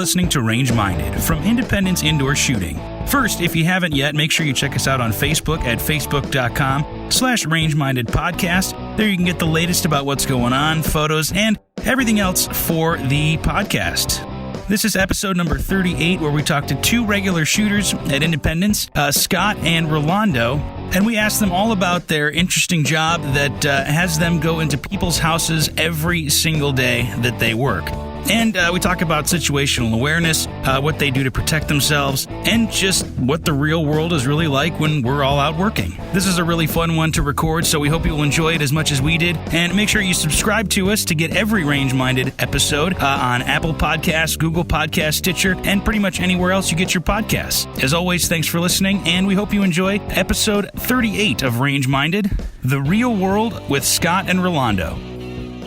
listening to Range Minded from Independence Indoor Shooting. First, if you haven't yet, make sure you check us out on Facebook at facebook.com/rangemindedpodcast. There you can get the latest about what's going on, photos, and everything else for the podcast. This is episode number 38, where we talk to two regular shooters at Independence, Scott and Rolando, and we ask them all about their interesting job that has them go into people's houses every single day that they work. And we talk about situational awareness, what they do to protect themselves, and just what the real world is really like when we're all out working. This is a really fun one to record, so we hope you will enjoy it as much as we did. And make sure you subscribe to us to get every Range-Minded episode on Apple Podcasts, Google Podcasts, Stitcher, and pretty much anywhere else you get your podcasts. As always, thanks for listening, and we hope you enjoy episode 38 of Range-Minded, The Real World with Scott and Rolando.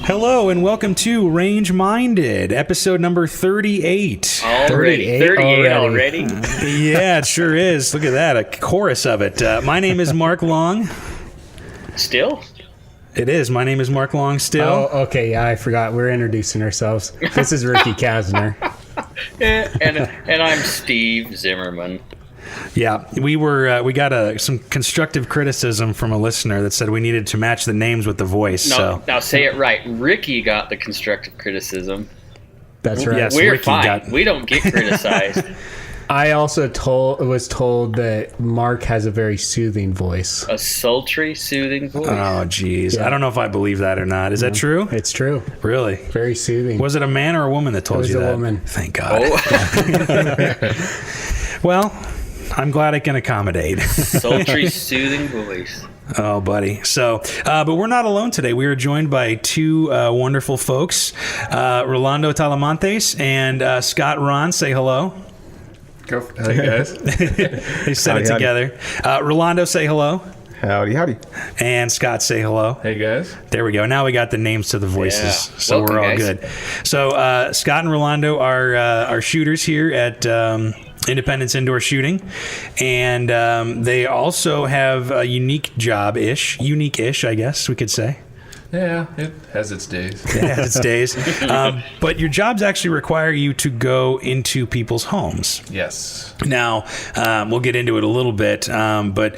Hello and welcome to Range Minded, episode number 38. Already? 38 already? Yeah, it sure is. Look at that, a chorus of it. My name is Mark Long. Still? It is. My name is Mark Long still. Oh, okay. Yeah, I forgot. We're introducing ourselves. This is Ricky Kasner. and I'm Steve Zimmerman. Yeah, we got some constructive criticism from a listener that said we needed to match the names with the voice. Now say it right. Ricky got the constructive criticism. That's right. Yes, We're Ricky fine. We don't get criticized. I also was told that Mark has a very soothing voice. A sultry, soothing voice. Oh, geez. Yeah. I don't know if I believe that or not. Is that true? It's true. Really? Very soothing. Was it a man or a woman that told you that? It was a woman. Thank God. Oh. Well, I'm glad I can accommodate. Sultry, soothing voice. Oh, buddy. So, but we're not alone today. We are joined by two wonderful folks, Rolando Talamantes and Scott Ron. Say hello. Hey, guys. They said it together. Rolando, say hello. Howdy, howdy. And Scott, say hello. Hey, guys. There we go. Now we got the names to the voices, so Welcome, we're all guys. good. So Scott and Rolando are shooters here at Independence Indoor Shooting, and they also have a unique-ish, I guess we could say. Yeah, it has its days. It has its days. But your jobs actually require you to go into people's homes. Yes. Now, we'll get into it a little bit, but,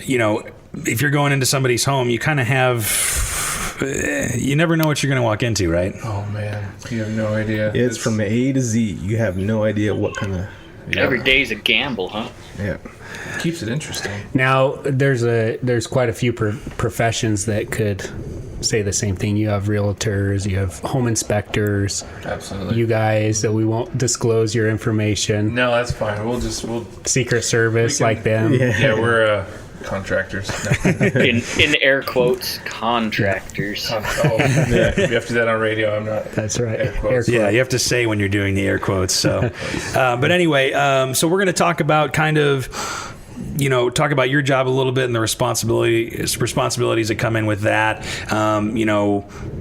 you know, if you're going into somebody's home, you kind of have... you never know what you're going to walk into, right? Oh, man. You have no idea. It's from A to Z. You have no idea what kind of... Yeah. Every day's a gamble, huh? Yeah. Keeps it interesting. Now, there's quite a few professions that could say the same thing. You have realtors, you have home inspectors. Absolutely. You guys that we won't disclose your information. No, that's fine. We'll Secret Service like them. Yeah, we're contractors. In air quotes, contractors. Yeah, we have to do that on radio. I'm not. That's right. Air quotes. Yeah, you have to say when you're doing the air quotes. So, but anyway, so we're going to talk about talk about your job a little bit and the responsibilities that come in with that.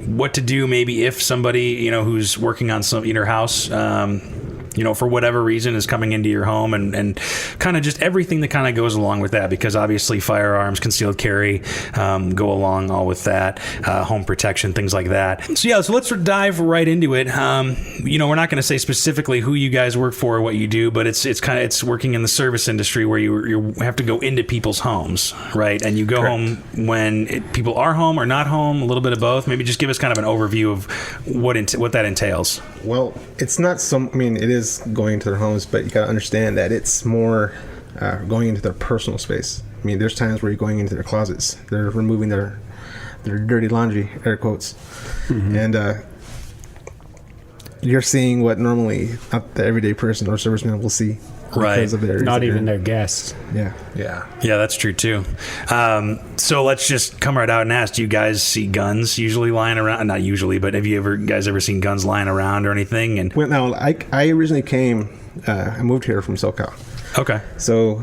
What to do maybe if somebody who's working on some in your house. For whatever reason is coming into your home and kind of just everything that kind of goes along with that, because obviously firearms, concealed carry go along all with that, home protection, things like that. So let's dive right into it. We're not going to say specifically who you guys work for or what you do, but it's working in the service industry where you have to go into people's homes, right? And you go Correct. home when people are home or not home, a little bit of both. Maybe just give us kind of an overview of what that entails. Well, it's not it is going into their homes, but you got to understand that it's more going into their personal space. I mean, there's times where you're going into their closets. They're removing their dirty laundry, air quotes. Mm-hmm. And you're seeing what normally not the everyday person or serviceman will see. Right. Because of their Not even their guests. Yeah. Yeah. Yeah, that's true too. So let's just come right out and ask, do you guys see guns usually lying around? Not usually, but have you guys ever seen guns lying around or anything? And Well, now, I originally I moved here from SoCal. okay. So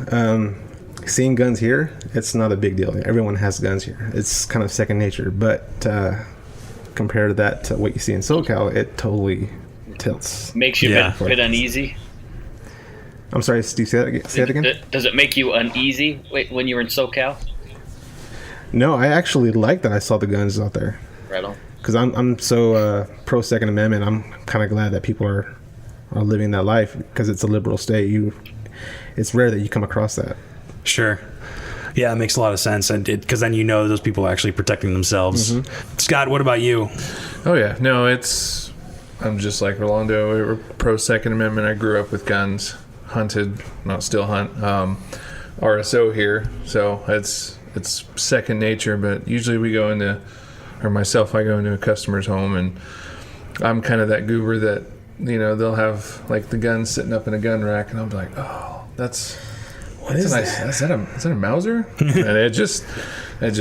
seeing guns here, it's not a big deal. Everyone has guns here. It's kind of second nature. But compared to that, to what you see in SoCal, it totally tilts. Makes you a bit uneasy. I'm sorry, Steve, say that again? Does it make you uneasy when you were in SoCal? No, I actually like that I saw the guns out there. Right on. Because I'm so pro Second Amendment. I'm kind of glad that people are are living that life because it's a liberal state. It's rare that you come across that. Sure. Yeah, it makes a lot of sense, and because then those people are actually protecting themselves. Scott, what about you? Oh yeah, no, I'm just like Rolando. We're pro Second Amendment. I grew up with guns, hunted, not still hunt. RSO here, so it's second nature. But usually I go into a customer's home, and I'm kind of that goober that they'll have like the gun sitting up in a gun rack, and I'll be like, oh, that's. What is that? Is that a Mauser? And it just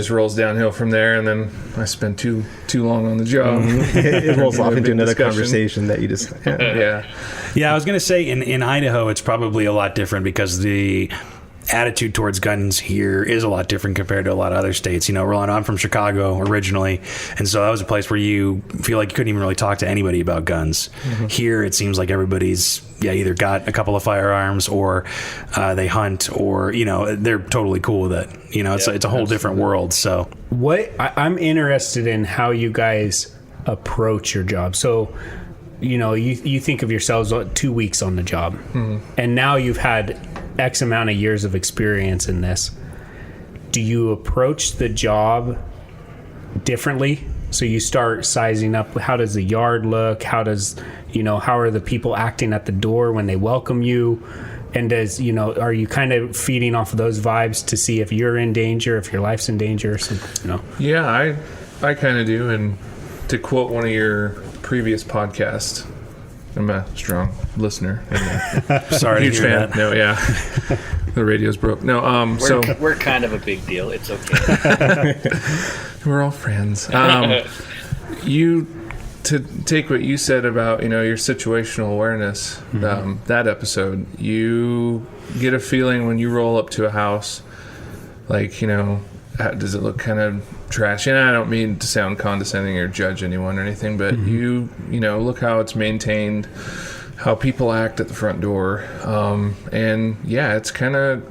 rolls downhill from there, and then I spend too long on the job. It rolls off into another conversation that you just yeah. I was gonna say in Idaho it's probably a lot different because the attitude towards guns here is a lot different compared to a lot of other states. Rolando, I'm from Chicago originally, and so that was a place where you feel like you couldn't even really talk to anybody about guns. Here it seems like everybody's either got a couple of firearms or they hunt, or they're totally cool with it. It's a whole different world. So I'm interested in how you guys approach your job. So you think of yourselves 2 weeks on the job, and now you've had X amount of years of experience in this. Do you approach the job differently? So you start sizing up, how does the yard look? How are the people acting at the door when they welcome you? And are you kind of feeding off of those vibes to see if you're in danger, if your life's in danger or something, Yeah, I kind of do. And to quote one of your previous podcasts, I'm a strong listener. Sorry, huge fan. No, yeah, the radio's broke. No, we're kind of a big deal. It's okay. We're all friends. To take what you said about your situational awareness, that episode, you get a feeling when you roll up to a house, like does it look kind of trashy? And I don't mean to sound condescending or judge anyone or anything, but you look how it's maintained, how people act at the front door, and it's kind of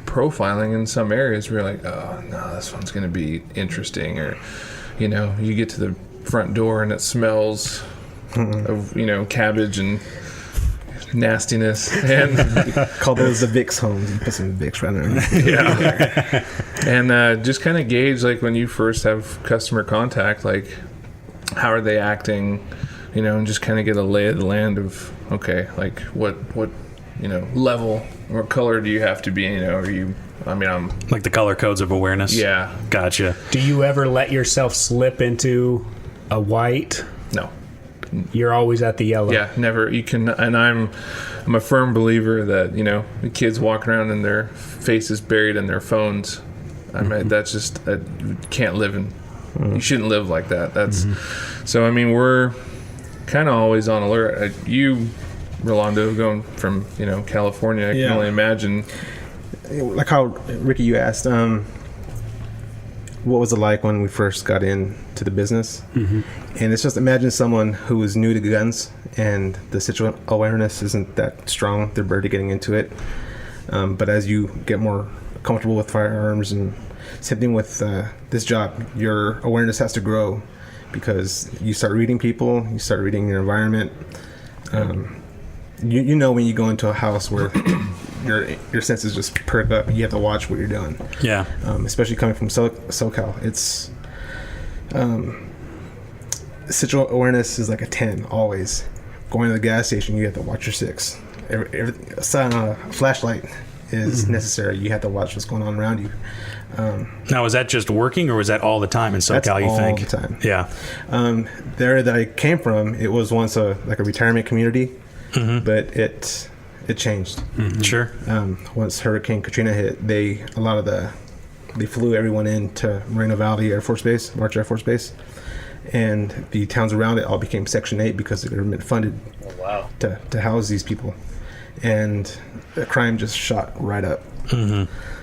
profiling in some areas where you're like, oh no, this one's going to be interesting, or you get to the front door and it smells of cabbage and nastiness, and call those the Vicks homes. You put some Vicks right there. And just kind of gauge, like, when you first have customer contact, like, how are they acting, and just kind of get a lay of the land of, okay, like, what level or color do you have to be, I'm like the color codes of awareness. Yeah. Gotcha. Do you ever let yourself slip into a white? No. You're always at the yellow. Yeah, never. You can, and I'm a firm believer that the kids walking around and their faces buried in their phones. I mean, that's just that you can't live in. You shouldn't live like that. That's so. I mean, we're kind of always on alert. You, Rolando, going from California, I can only imagine. Like how Ricky, you asked, what was it like when we first got into the business? And it's just, imagine someone who is new to guns and the situational awareness isn't that strong. They're barely getting into it. But as you get more comfortable with firearms, and same thing with this job, your awareness has to grow because you start reading people, you start reading your environment. You know when you go into a house where your senses just perk up, you have to watch what you're doing. Yeah. Especially coming from SoCal, it's situational awareness is like a 10 always. Going to the gas station, you have to watch your 6. Flashlight is necessary. You have to watch what's going on around you. Now, was that just working, or was that all the time in SoCal? That's you think? All the time. Yeah. There that I came from, it was once a retirement community, but it changed. Sure. Once Hurricane Katrina hit, they flew everyone into Moreno Valley Air Force Base, March Air Force Base, and the towns around it all became Section 8 because the government funded to house these people, and the crime just shot right up.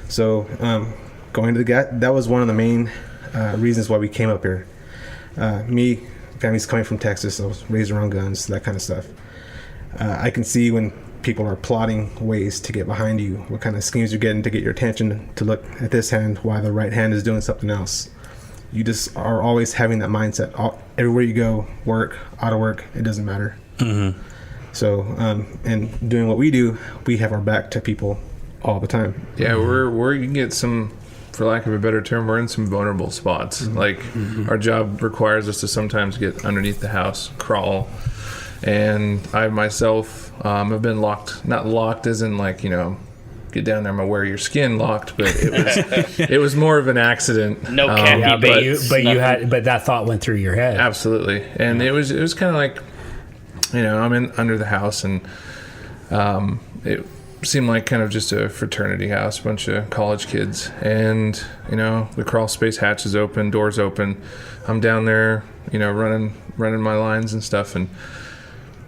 So going to that was one of the main reasons why we came up here. Family's coming from Texas, so I was raised around guns, that kind of stuff. I can see when people are plotting ways to get behind you, what kind of schemes you're getting to get your attention to look at this hand while the right hand is doing something else. You just are always having that mindset. Everywhere you go, work, out of work, it doesn't matter. So, and doing what we do, we have our back to people all the time. Yeah, we're you can get some, for lack of a better term, we're in some vulnerable spots. Like our job requires us to sometimes get underneath the house, crawl, and I myself have been locked. Not locked as in like, you know, get down there, I'm gonna wear your skin locked, but it was more of an accident. No candy, but that thought went through your head. Absolutely, and it was kind of like, you know, I'm in under the house, and it seemed like kind of just a fraternity house, a bunch of college kids, and you know, the crawl space hatch is open, doors open. I'm down there, you know, running my lines and stuff, and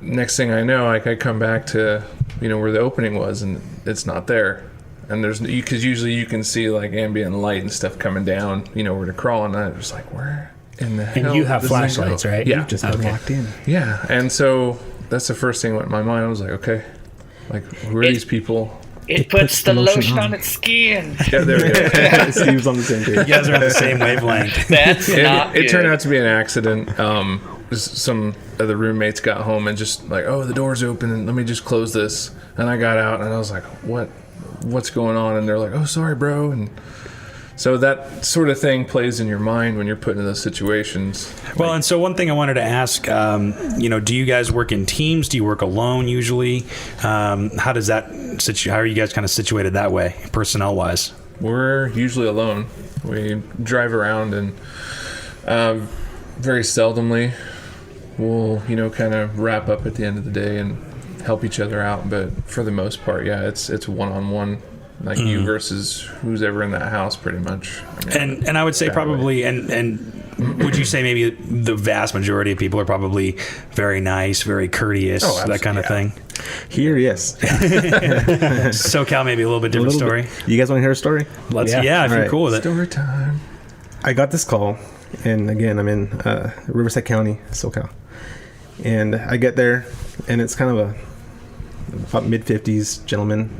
next thing I know, I come back to, you know, where the opening was, and it's not there. And there's, because usually you can see like ambient light and stuff coming down, you know, where to crawl, and I was like, where in the hell? And you have does this flashlights, go? right? Yeah, You've just been locked in. yeah. And so that's the first thing that went in my mind. I was like, okay, like who are these people? It puts the lotion on its skin. Yeah, there we go. Steve's on the same page. You guys are on the same wavelength. That's not It turned good. out to be an accident. Some of the roommates got home and just like, oh, the door's open, and let me just close this. And I got out, and I was like, what's going on? And they're like, oh, sorry, bro. And so that sort of thing plays in your mind when you're put in those situations. Well, and so one thing I wanted to ask, you know, do you guys work in teams? Do you work alone usually? How does that how are you guys kind of situated that way, personnel wise? We're usually alone. We drive around, and very seldomly we'll, you know, kind of wrap up at the end of the day and help each other out. But for the most part, yeah, it's one-on-one, like you versus who's ever in that house, pretty much. I mean, And I would say probably, and would you say maybe the vast majority of people are probably very nice, very courteous, that kind of thing? Here, yes. SoCal, maybe a little bit different story. Bit. You guys want to hear a story? Let's, if you're Alright. cool with it. story time. I got this call, and again, I'm in Riverside County, SoCal. And I get there, and it's kind of about mid-50s gentleman.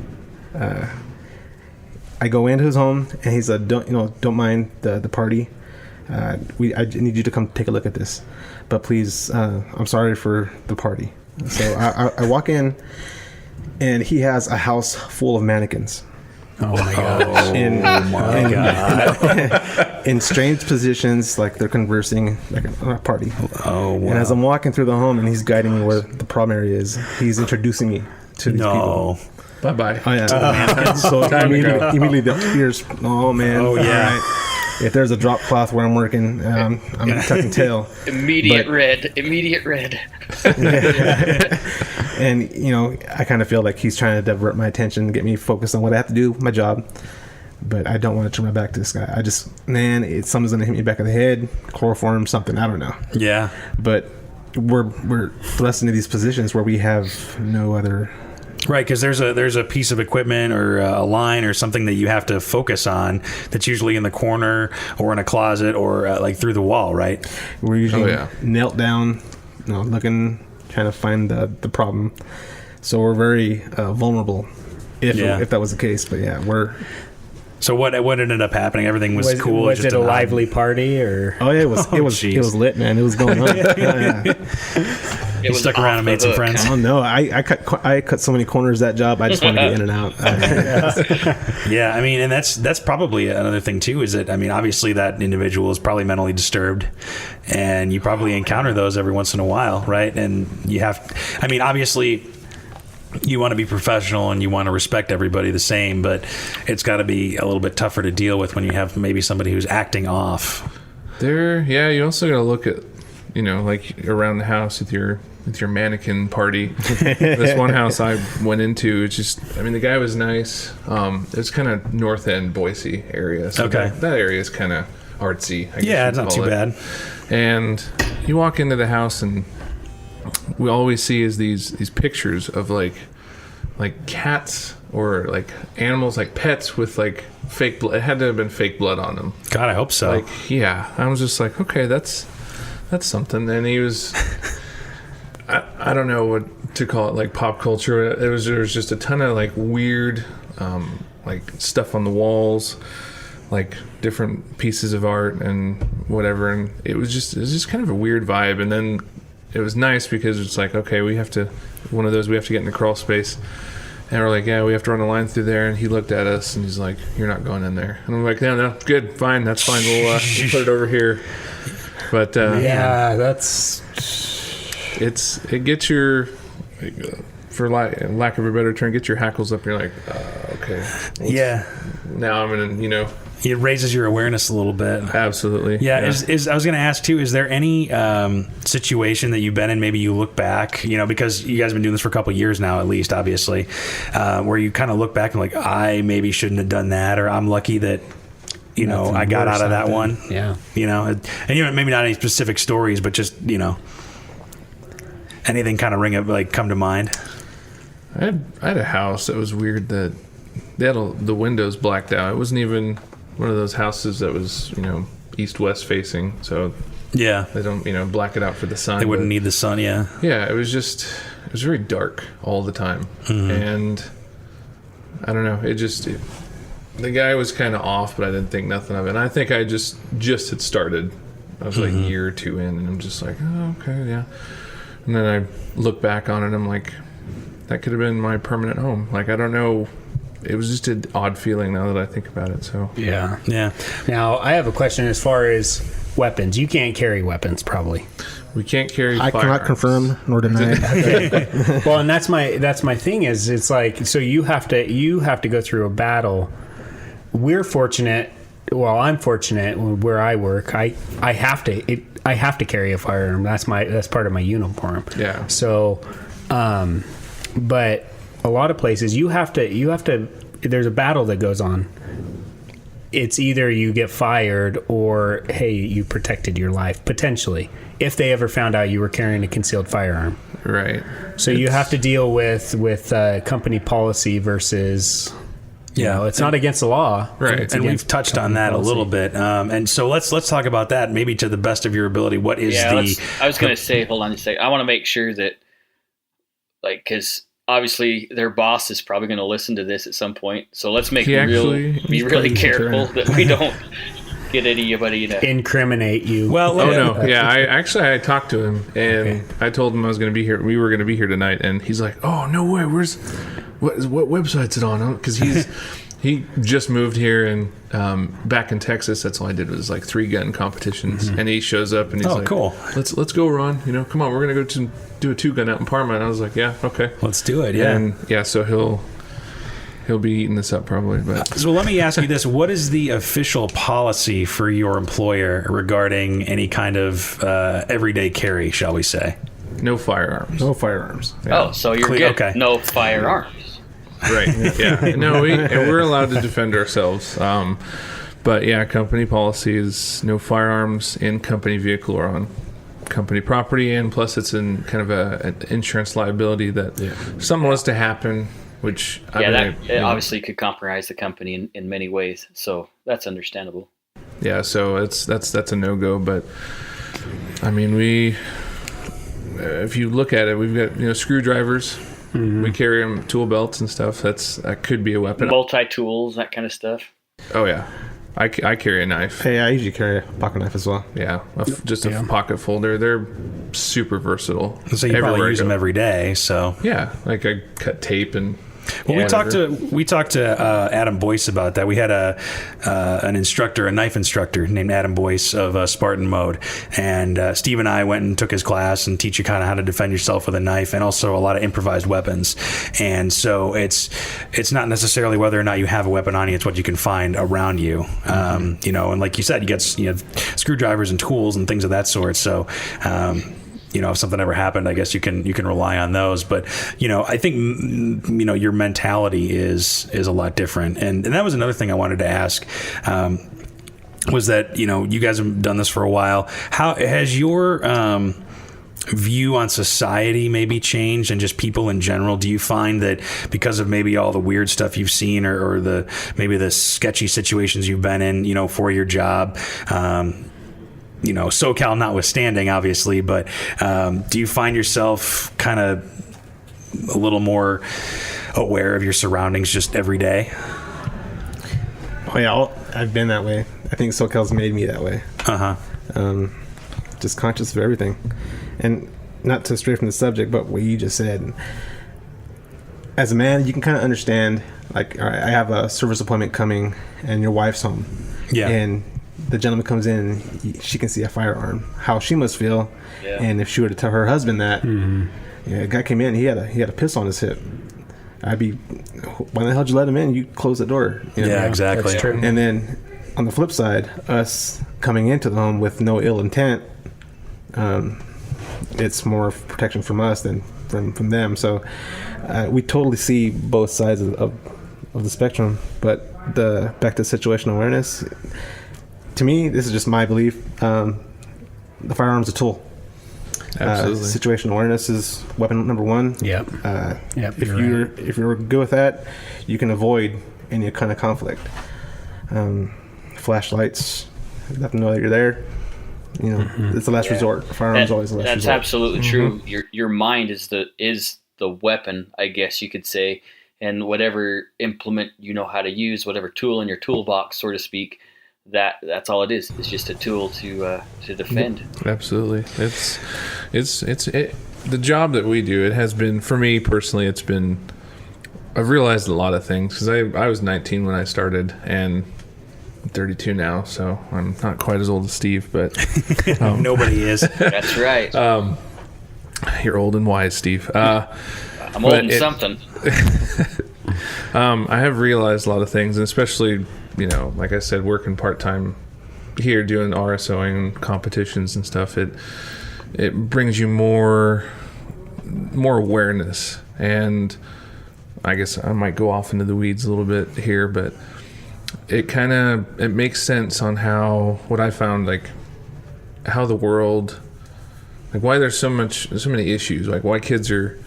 I go into his home, and he's like, don't mind the party. I need you to come take a look at this, but please, I'm sorry for the party. So I walk in, and he has a house full of mannequins. Oh my gosh. In strange positions, like they're conversing like at a party. Oh, wow. And as I'm walking through the home and he's guiding me where the problem area is, he's introducing me to these people. Bye-bye. Oh, yeah. So immediately the ears, oh man. Oh, yeah. All right. If there's a drop cloth where I'm working, I'm tucking tail. Immediate red. And, you know, I kind of feel like he's trying to divert my attention, get me focused on what I have to do, my job. But I don't want to turn my back to this guy. Something's going to hit me back of the head, chloroform, something, I don't know. Yeah. But we're thrust into these positions where we have no other... Right, because there's a piece of equipment or a line or something that you have to focus on that's usually in the corner or in a closet or like through the wall, right? We're usually knelt down, you know, looking, trying to find the problem. So we're very vulnerable if that was the case. But yeah, we're... So what ended up happening? Everything was cool. Was it a lively party or? Oh yeah, it was lit, man. It was going on. You stuck around and made some friends. Oh no, I cut so many corners that job. I just want to get in and out. Yeah, I mean, and that's probably another thing too. Is that, I mean, obviously that individual is probably mentally disturbed, and you probably encounter those every once in a while, right? And you have, I mean, obviously, you want to be professional and you want to respect everybody the same, but it's got to be a little bit tougher to deal with when you have maybe somebody who's acting off. You also got to look at, you know, like around the house with your mannequin party. This one house I went into, it's just, I mean, the guy was nice. It's kind of North End Boise area. So okay. That area is kind of artsy. I guess Yeah, it's not too bad. And you walk into the house and we always see is these pictures of like cats or like animals, like pets with like fake blood. It had to have been fake blood on them. God, I hope so. Like, yeah, I was just like, okay, that's something. And he was, I don't know what to call it, like pop culture. There was just a ton of like weird, like stuff on the walls, like different pieces of art and whatever. And it was just kind of a weird vibe. And then it was nice because it's like, okay, we have to get in the crawl space. And we're like, yeah, we have to run a line through there. And he looked at us and he's like, you're not going in there. And I'm like, no, good, fine, that's fine. We'll put it over here. But yeah, that's it gets your, for lack of a better term, get your hackles up. You're like, okay, Yeah. now I'm gonna, It raises your awareness a little bit. absolutely. Yeah, is I was going to ask too, is there any situation that you've been in, maybe you look back, because you guys have been doing this for a couple of years now, at least, obviously, where you kind of look back and like, I maybe shouldn't have done that, or I'm lucky that, I got out of that one. Yeah. And maybe not any specific stories, but just, anything kind of come to mind? I had a house that was weird that they had the windows blacked out. It wasn't even one of those houses that was, east-west facing, so Yeah. they don't, black it out for the sun. They wouldn't but- need the sun, yeah. Yeah, it was very dark all the time. And I don't know, the guy was kind of off, but I didn't think nothing of it. And I think I just had started. I was like a year or two in, and I'm just like, oh, okay, yeah. And then I look back on it, and I'm like, that could have been my permanent home. Like, I don't know. It was just an odd feeling now that I think about it. So Yeah. Yeah. Now, I have a question as far as weapons. You can't carry weapons, probably. we can't carry I cannot firearms. confirm nor deny. Well, and that's my thing is it's like, so you have to go through a battle. We're fortunate. Well, I'm fortunate where I work. I have to carry a firearm. That's part of my uniform. Yeah. So, but a lot of places you have to. There's a battle that goes on. It's either you get fired or hey, you protected your life potentially if they ever found out you were carrying a concealed firearm. Right. So you have to deal with company policy versus. It's not against the law. Right. It's And we've against touched on company that policy. a little bit. And so let's talk about that maybe to the best of your ability. What is I was going to say, hold on a second. I want to make sure that, because obviously their boss is probably going to listen to this at some point. So let's be really careful that we don't get anybody to incriminate you. Well, Oh no! Yeah, I talked to him and I told him I was going to be here. We were going to be here tonight, and he's like, "Oh no way! What website's it on?" Because he just moved here and back in Texas. That's all I did was like 3-gun competitions, and he shows up and he's like, cool. Let's go, Ron. Come on, we're going to go do a 2-gun out in Parma." And I was like, "Yeah, okay, let's do it." Yeah. And yeah, so he'll be eating this up probably, but. So let me ask you this. What is the official policy for your employer regarding any kind of everyday carry, shall we say? No firearms. No firearms. Oh, so you're Clear, good. okay. No firearms. Right. Yeah. No, we're allowed to defend ourselves. But yeah, company policy is no firearms in company vehicle or on company property, and plus it's in kind of an insurance liability that if something was to happen, which It obviously could compromise the company in many ways. So that's understandable. Yeah, so that's a no-go. But I mean, if you look at it, we've got screwdrivers. We carry them, tool belts and stuff. That could be a weapon. Multi-tools, that kind of stuff. Oh yeah, I carry a knife. Hey, I usually carry a pocket knife as well. Yeah, just a pocket folder. They're super versatile. So you probably use them every day. So yeah, like I cut tape and. Well, we talked to Adam Boyce about that. We had a knife instructor named Adam Boyce of Spartan Mode, and Steve and I went and took his class and teach you kind of how to defend yourself with a knife, and also a lot of improvised weapons. And so it's not necessarily whether or not you have a weapon on you; it's what you can find around you. And like you said, you get screwdrivers and tools and things of that sort. So. If something ever happened, I guess you can rely on those. But I think your mentality is a lot different, and that was another thing I wanted to ask. Was that you guys have done this for a while? How has your view on society maybe changed, and just people in general? Do you find that because of maybe all the weird stuff you've seen, or the sketchy situations you've been in, for your job? SoCal notwithstanding, obviously, but do you find yourself kind of a little more aware of your surroundings just every day? Oh yeah, I've been that way. I think SoCal's made me that way. Uh-huh. Just conscious of everything. And not to stray from the subject, but what you just said. As a man, you can kind of understand, like, all right, I have a service appointment coming and your wife's home. Yeah. And the gentleman comes in and she can see a firearm. How she must feel. Yeah. And if she were to tell her husband that, a guy came in, he had a pistol on his hip. I'd be, why the hell did you let him in? You close the door. You know? Yeah, exactly. That's true. And then on the flip side, us coming into the home with no ill intent, it's more protection from us than from them. So we totally see both sides of the spectrum. But back to situational awareness, to me, this is just my belief. The firearm's a tool. Absolutely. Situational awareness is weapon number one. Yep. If you're good with that, you can avoid any kind of conflict. Flashlights, let them know that you're there. You know, it's the last resort. Firearms always the last resort. That's absolutely true. Your mind is the weapon, I guess you could say, and whatever implement you know how to use, whatever tool in your toolbox, so to speak. That's all it is. It's just a tool to defend. Absolutely. It's the job that we do. It has been, for me personally, I've realized a lot of things, because I was 19 when I started, and I'm 32 now, so I'm not quite as old as Steve, but nobody is. That's right. You're old and wise, Steve. I'm old in something. I have realized a lot of things, and especially, you know, like I said, working part-time here doing RSOing competitions and stuff, it brings you more awareness. And I guess I might go off into the weeds a little bit here, but it makes sense on what I found, like how the world, like why there's so many issues, like why kids are,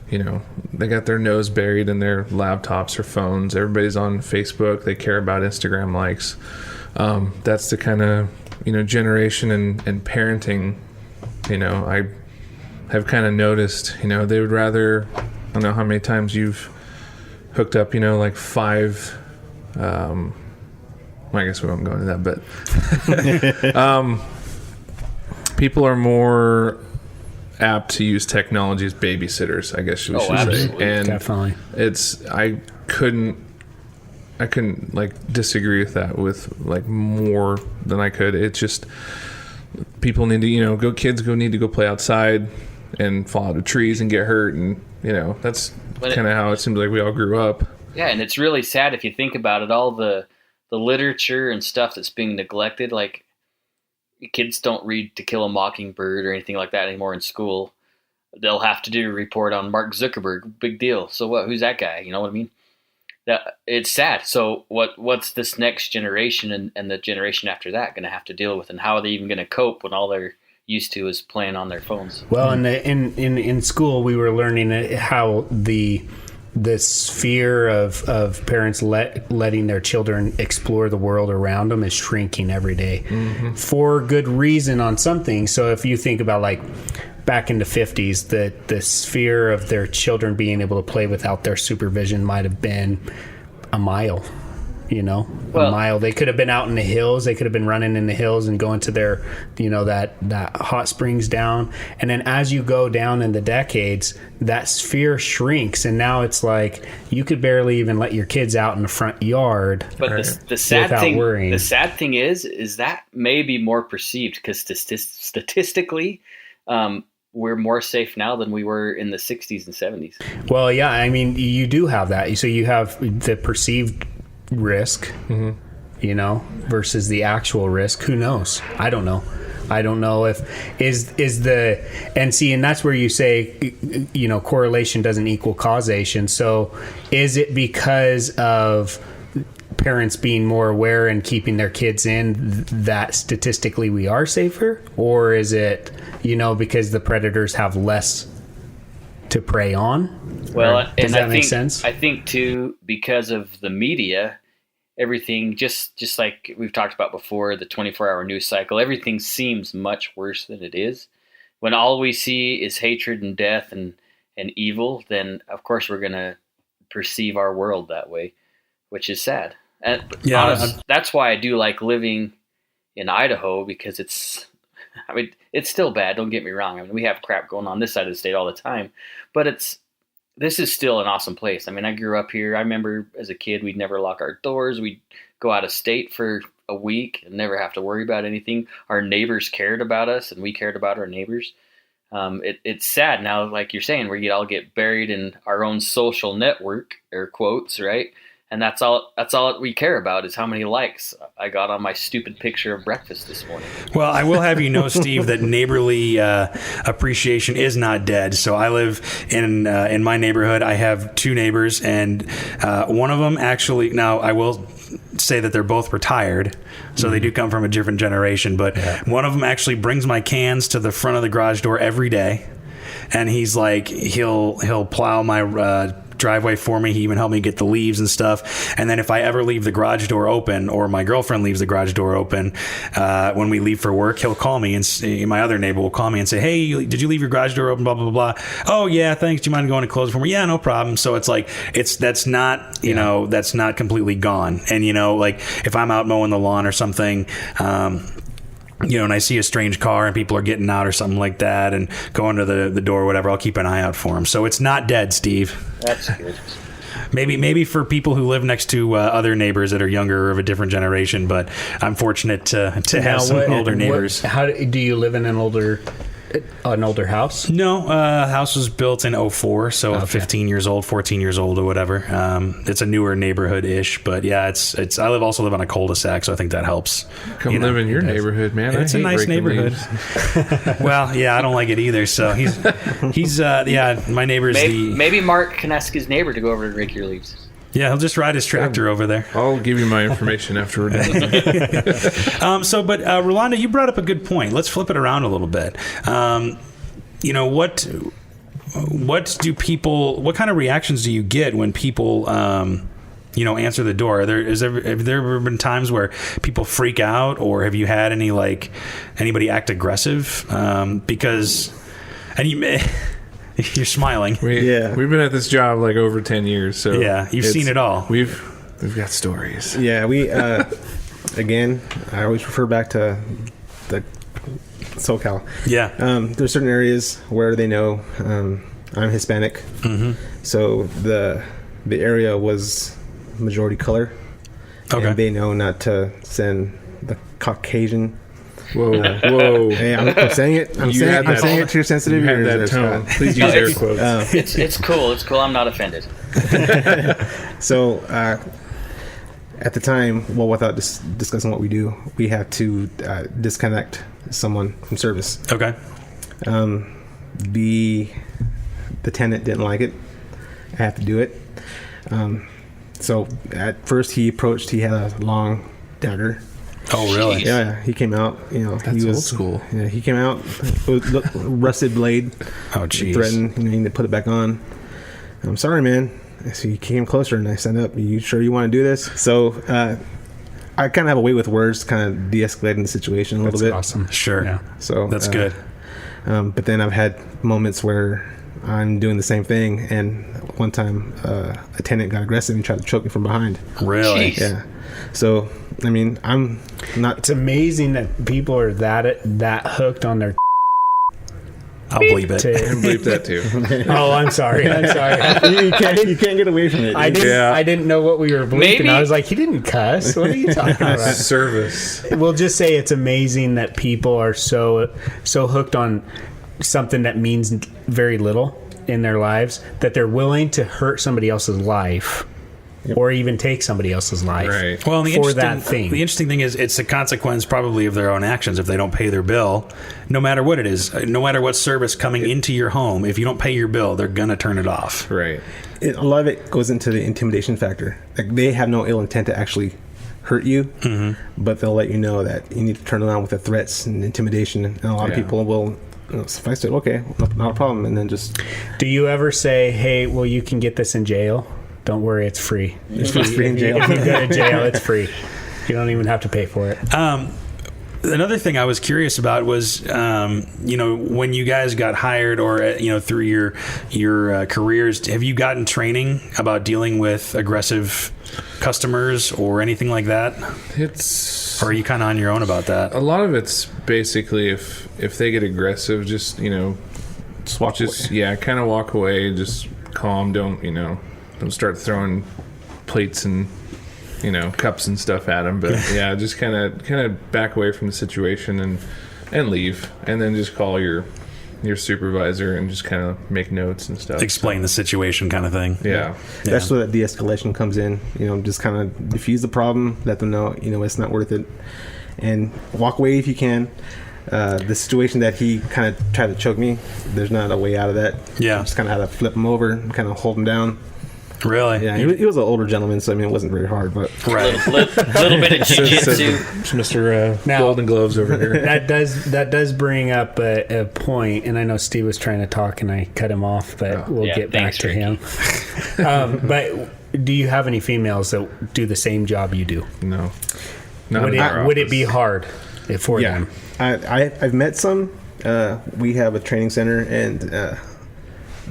you know, they got their nose buried in their laptops or phones. Everybody's on Facebook. They care about Instagram likes. That's the kind of, you know, generation and parenting, you know, I have kind of noticed, you know, they would rather, I don't know how many times you've hooked up, you know, like 5, I guess we won't go into that, but people are more apt to use technology as babysitters, I guess we should absolutely. say. And definitely, I couldn't like disagree with that with like more than I could. It's just people need to, you know, kids need to go play outside and fall out of trees and get hurt, and you know that's kind of how it seems like we all grew up. Yeah, and it's really sad if you think about it. All the literature and stuff that's being neglected, like. Kids don't read To Kill a Mockingbird or anything like that anymore in school. They'll have to do a report on Mark Zuckerberg. Big deal. So what? Who's that guy? You know what I mean? It's sad. So what's this next generation and the generation after that going to have to deal with, and how are they even going to cope when all they're used to is playing on their phones? Well, in school we were learning how this fear of parents letting their children explore the world around them is shrinking every day, for good reason on something. So if you think about like back in the 50s, the sphere of their children being able to play without their supervision might have been a mile. You know, a mile. They could have been out in the hills. They could have been running in the hills and going to their, you know, that hot springs down. And then as you go down in the decades, that sphere shrinks. And now it's like you could barely even let your kids out in the front yard. But the sad thing is that may be more perceived because statistically, we're more safe now than we were in the 60s and 70s. Well, yeah, I mean, you do have that. So you have the perceived risk, you know, versus the actual risk. Who knows? I don't know if is the, and see, and that's where you say, you know, correlation doesn't equal causation. So is it because of parents being more aware and keeping their kids in that statistically we are safer, or is it, you know, because the predators have less to prey on? Well, does that make sense? I think too, because of the media, everything just like we've talked about before, the 24-hour news cycle, everything seems much worse than it is. When all we see is hatred and death and evil, then of course we're going to perceive our world that way, which is sad. And that's why I do like living in Idaho, because it's I mean, it's still bad. Don't get me wrong. I mean, we have crap going on this side of the state all the time, but this is still an awesome place. I mean, I grew up here. I remember as a kid, we'd never lock our doors. We'd go out of state for a week and never have to worry about anything. Our neighbors cared about us, and we cared about our neighbors. It's sad now, like you're saying, where you all get buried in our own social network, air quotes, right? And that's all we care about is how many likes I got on my stupid picture of breakfast this morning. Well, I will have you know, Steve, that neighborly appreciation is not dead. So I live in my neighborhood. I have 2 neighbors, and one of them actually, now I will say that they're both retired, so they do come from a different generation, but one of them actually brings my cans to the front of the garage door every day, and he's like, he'll plow my driveway for me. He even helped me get the leaves and stuff. And then if I ever leave the garage door open, or my girlfriend leaves the garage door open, when we leave for work, he'll call me, and my other neighbor will call me and say, hey, did you leave your garage door open, blah, blah, blah, blah. Oh yeah, thanks. Do you mind going to close it for me? Yeah, no problem. So it's like, that's not, that's not completely gone. And, like if I'm out mowing the lawn or something, and I see a strange car and people are getting out or something like that and going to the door or whatever, I'll keep an eye out for them. So it's not dead, Steve. That's good. Maybe for people who live next to other neighbors that are younger or of a different generation, but I'm fortunate to have some older neighbors. How do you live in an older house? No, house was built in 2004, so okay. 15 years old, 14 years old or whatever. It's a newer neighborhood-ish, but yeah, I also live on a cul-de-sac, so I think that helps. Come live in your neighborhood, man. It's a nice neighborhood. Well, yeah, I don't like it either, so he's my neighbor's maybe Mark can ask his neighbor to go over and rake your leaves. Yeah, he'll just ride his tractor over there. I'll give you my information after we're done. But Rolando, you brought up a good point. Let's flip it around a little bit. What kind of reactions do you get when people, answer the door? Have there ever been times where people freak out, or have you had anybody act aggressive? You're smiling. We've been at this job over 10 years, so yeah, you've seen it all. We've got stories. Yeah, we again, I always refer back to the SoCal. Yeah, there's certain areas where they know I'm Hispanic, so the area was majority color. Okay, and they know not to send the Caucasian. Whoa! Hey, I'm saying it. I'm saying it to your sensitive ears. Please use air quotes. It's cool. It's cool. I'm not offended. So, at the time, without discussing what we do, we have to disconnect someone from service. Okay. The tenant didn't like it. I have to do it. So at first he had a long dagger. Oh, really? Yeah, he came out. That's he was old school. Yeah, he came out with rusted blade. Oh, geez. Threatened, you need to put it back on. I'm sorry, man. So he came closer and I said, "Up, you sure you want to do this?" So I kind of have a way with words, kind of de-escalating the situation a little bit. Awesome. Sure. Yeah. So that's good. But then I've had moments where I'm doing the same thing, and one time a tenant got aggressive and tried to choke me from behind. Really? Jeez. Yeah. So I mean, I'm not. It's amazing that people are that hooked on their. I'll bleep it. And bleep that too. Oh, I'm sorry. You can't get away from it. I didn't know what we were bleeping. Maybe. I was like, he didn't cuss. What are you talking about? Service. We'll just say it's amazing that people are so hooked on something that means very little in their lives that they're willing to hurt somebody else's life. Yep. Or even take somebody else's life. Right. Well, for that thing. The interesting thing is it's a consequence probably of their own actions if they don't pay their bill, no matter what it is, no matter what service coming into your home. If you don't pay your bill, they're going to turn it off. Right. A lot of it goes into the intimidation factor. Like, they have no ill intent to actually hurt you, but they'll let you know that you need to turn around with the threats and intimidation. And a lot of people will suffice it. Okay, not a problem. And then just... Do you ever say, hey, well, you can get this in jail? Don't worry, it's free. It's free in jail. If you go to jail, it's free. You don't even have to pay for it. Another thing I was curious about was, when you guys got hired or, through your careers, have you gotten training about dealing with aggressive customers or anything like that? Or are you kind of on your own about that? A lot of it's basically if they get aggressive, just Walk away. kind of walk away, just calm. Don't start throwing plates and cups and stuff at them. But yeah, just kind of back away from the situation and leave, and then just call your supervisor and just kind of make notes and stuff. Explain the situation, kind of thing. Yeah. That's where that de-escalation comes in. Just kind of diffuse the problem, let them know it's not worth it, and walk away if you can. The situation that he kind of tried to choke me, there's not a way out of that. Yeah. Just kind of had to flip him over and kind of hold him down. Really? Yeah, he was an older gentleman, so it wasn't very hard, but Right. Little bit of jiu-jitsu. Mr. Now- Golden Gloves over here. That does bring up a point, and I know Steve was trying to talk, and I cut him off, but we'll get back to him. But do you have any females that do the same job you do? No. Would it be hard for them? I've met some. We have a training center, and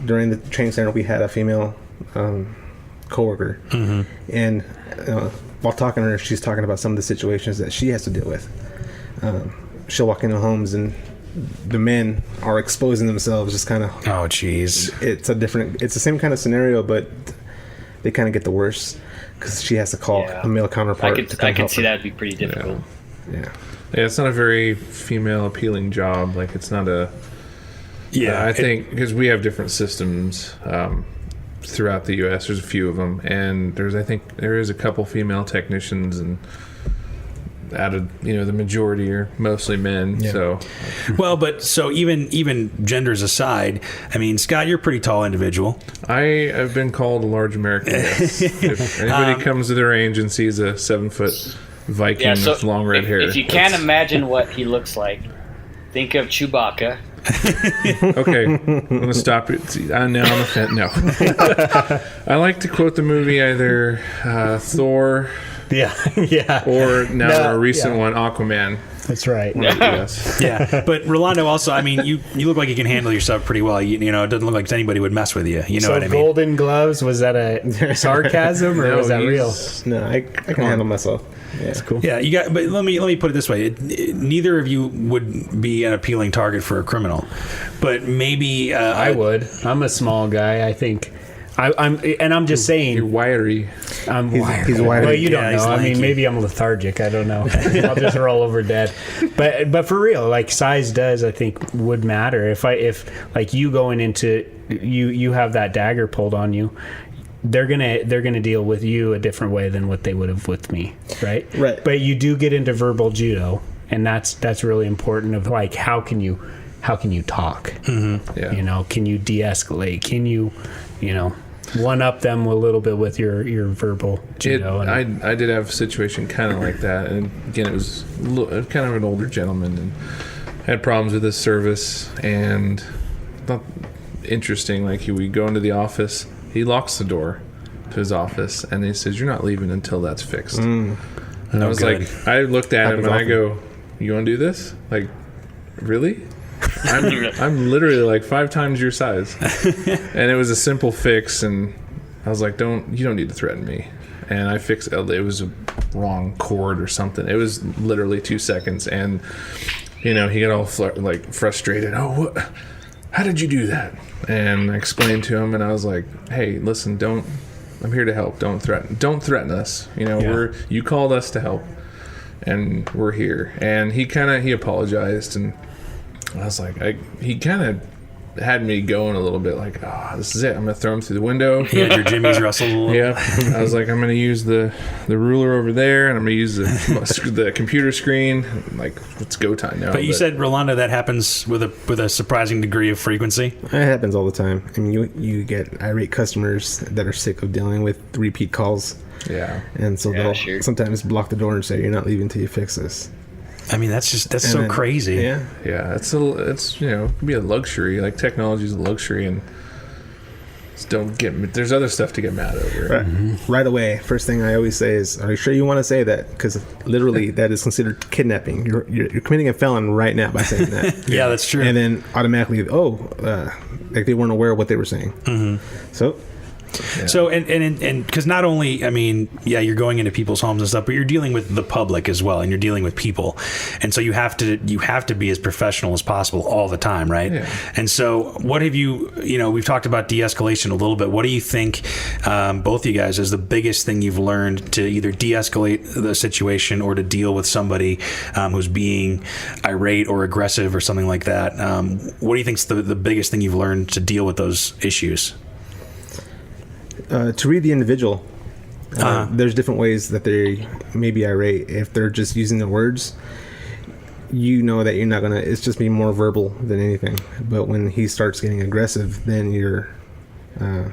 during the training center, we had a female coworker, and while talking to her, she's talking about some of the situations that she has to deal with. She'll walk into homes, and the men are exposing themselves, just kind of. Oh, jeez. It's the same kind of scenario, but they kind of get the worst because she has to call a male counterpart. I could see that would be pretty difficult. Yeah. Yeah, it's not a very female appealing job. Like, it's not a. Yeah, I think because we have different systems throughout the U.S. There's a few of them, and I think there is a couple female technicians, and out of the majority are mostly men. Yeah. So, well, but so even genders aside, I mean, Scott, you're a pretty tall individual. I have been called a large American. Yes. If anybody comes to the range and sees a 7-foot Viking with long red hair, if you can't imagine what he looks like, think of Chewbacca. Okay, I'm gonna stop it. Now I'm offended. No, I like to quote the movie either Thor, or now a recent one, Aquaman. That's right. Yes. Yeah, but Rolando also, I mean, you look like you can handle yourself pretty well. It doesn't look like anybody would mess with you. You know what I mean? Golden gloves, was that a sarcasm or was that real? No, I can handle myself. Yeah, that's cool. Yeah, you got. But let me put it this way: neither of you would be an appealing target for a criminal, but maybe I would. I'm a small guy. I think. I'm just saying. You're wiry. He's wiry. Well, you don't know. I mean, maybe I'm lethargic. I don't know. I'll just roll over dead. But for real, like size does, I think, would matter. If like you going into you have that dagger pulled on you, they're gonna deal with you a different way than what they would have with me, right? Right. But you do get into verbal judo, and that's really important. Of like, how can you talk? Mm-hmm. Yeah. Can you de-escalate? Can you one up them a little bit with your verbal judo? I did have a situation kind of like that, and again, it was kind of an older gentleman and had problems with his service, and thought interesting. Like we go into the office, he locks the door to his office, and he says, "You're not leaving until that's fixed." And I was like, I looked at him and I go, "You want to do this? Like, really?" I'm literally like 5 times your size, and it was a simple fix, and I was like, you don't need to threaten me. And I fixed it. It was a wrong cord or something. It was literally 2 seconds, and he got all frustrated. Oh, what? How did you do that? And I explained to him, and I was like, hey, listen, I'm here to help. Don't threaten us. You called us to help, and we're here. And he apologized, and I was like, he kind of had me going a little bit like, this is it. I'm going to throw him through the window. You had your Jimmy's Russell. Yeah. I was like, I'm going to use the ruler over there, and I'm going to use the computer screen. Like, it's go time now. But you said, Rolando, that happens with a surprising degree of frequency? It happens all the time. I mean, you get irate customers that are sick of dealing with repeat calls. Yeah. And so they'll sometimes block the door and say, you're not leaving until you fix this. I mean, that's so crazy. Yeah. It's it can be a luxury. Like, technology is a luxury, and there's other stuff to get mad over. Right. Mm-hmm. Right away, first thing I always say is, are you sure you want to say that? Because literally that is considered kidnapping. You're committing a felon right now by saying that. Yeah, that's true. And then automatically, like they weren't aware of what they were saying. Mm-hmm. So Yeah. So, and because not only, I mean, yeah, you're going into people's homes and stuff, but you're dealing with the public as well, and you're dealing with people. And so you have to be as professional as possible all the time, right? Yeah. And so what have we've talked about de-escalation a little bit. What do you think, both of you guys, is the biggest thing you've learned to either de-escalate the situation or to deal with somebody who's being irate or aggressive or something like that? What do you think is the biggest thing you've learned to deal with those issues? To read the individual. There's different ways that they may be irate. If they're just using the words, you know that you're not going to, it's just be more verbal than anything. But when he starts getting aggressive, then you're, to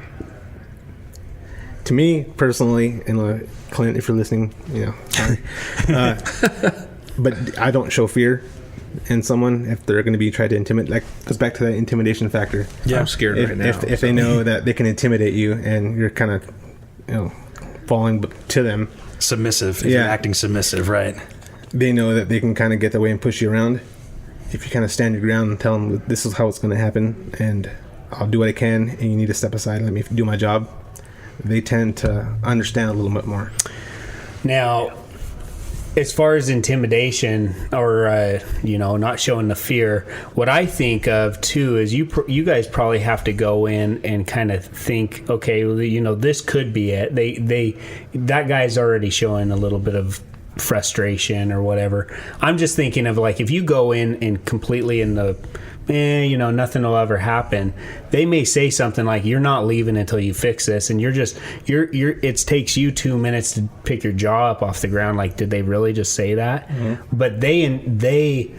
me personally, and Clint, if you're listening, sorry. But I don't show fear in someone if they're going to be trying to intimidate. Like, goes back to that intimidation factor. Yeah, I'm scared right now. If they know that they can intimidate you and you're kind of, falling to them. Submissive. If you're acting submissive, right? They know that they can kind of get that way and push you around. If you kind of stand your ground and tell them this is how it's going to happen and I'll do what I can and you need to step aside and let me do my job, they tend to understand a little bit more. Now, as far as intimidation or not showing the fear, what I think of too is you guys probably have to go in and kind of think, okay, well, this could be it. That guy's already showing a little bit of frustration or whatever. I'm just thinking of, like, if you go in and completely in the nothing will ever happen, they may say something like, you're not leaving until you fix this, and it takes you 2 minutes to pick your jaw up off the ground. Like, did they really just say that? Mm-hmm. But they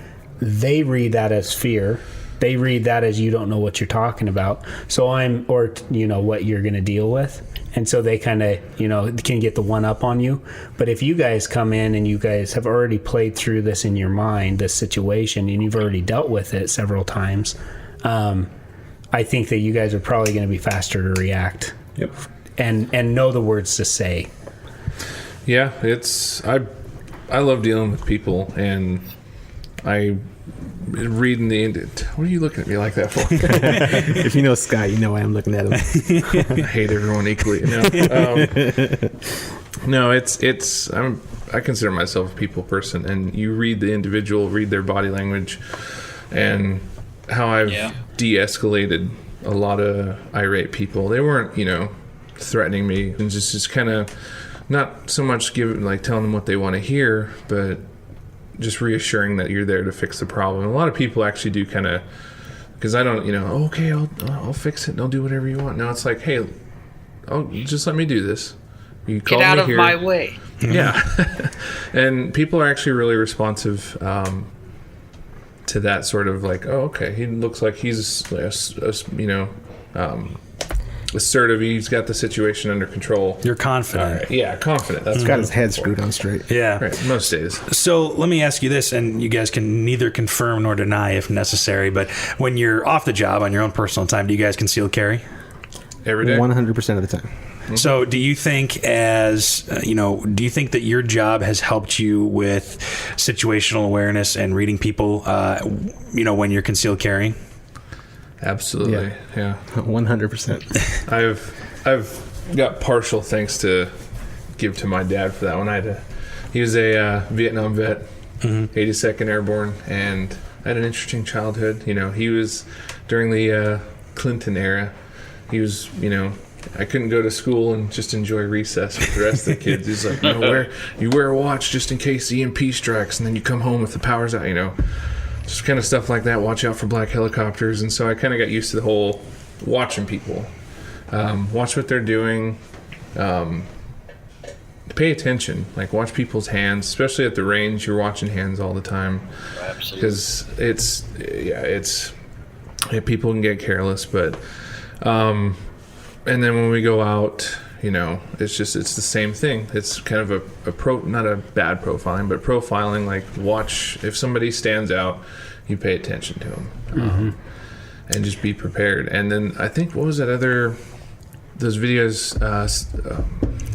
read that as fear. They read that as you don't know what you're talking about. So what you're going to deal with. And so they kind of, can get the one up on you. But if you guys come in and you guys have already played through this in your mind, this situation, and you've already dealt with it several times, I think that you guys are probably going to be faster to react. Yep. And know the words to say. Yeah, I love dealing with people, and reading what are you looking at me like that for? If you know Scott, you know why I'm looking at him. I hate everyone equally. No, I consider myself a people person, and you read the individual, read their body language, and how I've de-escalated a lot of irate people. They weren't, threatening me, and just kind of not so much telling them what they want to hear, but just reassuring that you're there to fix the problem. A lot of people actually do kind of, because I don't, okay, I'll fix it and I'll do whatever you want. Now it's like, hey, just let me do this. You get out of my way. Yeah. And people are actually really responsive to that sort of like, oh, okay, he looks like he's, assertive. He's got the situation under control. You're confident. Right. Yeah, confident. That's got his head screwed on straight. Yeah. Right, most days. So let me ask you this, and you guys can neither confirm nor deny if necessary, but when you're off the job on your own personal time, do you guys conceal carry? Every day? 100% of the time. Mm-hmm. So do you think do you think that your job has helped you with situational awareness and reading people, when you're concealed carrying? Absolutely, yeah. 100%. I've got partial thanks to give to my dad for that one. He was a Vietnam vet, 82nd Airborne, and I had an interesting childhood. He was during the Clinton era. He was, I couldn't go to school and just enjoy recess with the rest of the kids. He's like, you wear a watch just in case the EMP strikes, and then you come home if the power's out, Just kind of stuff like that. Watch out for black helicopters. And so I kind of got used to the whole watching people. Watch what they're doing. Pay attention. Like, watch people's hands. Especially at the range, you're watching hands all the time. Absolutely. Because people can get careless. But, and then when we go out, it's the same thing. It's kind of not a bad profiling, but profiling, like, watch if somebody stands out, you pay attention to them, and just be prepared. And then I think, what was that those videos,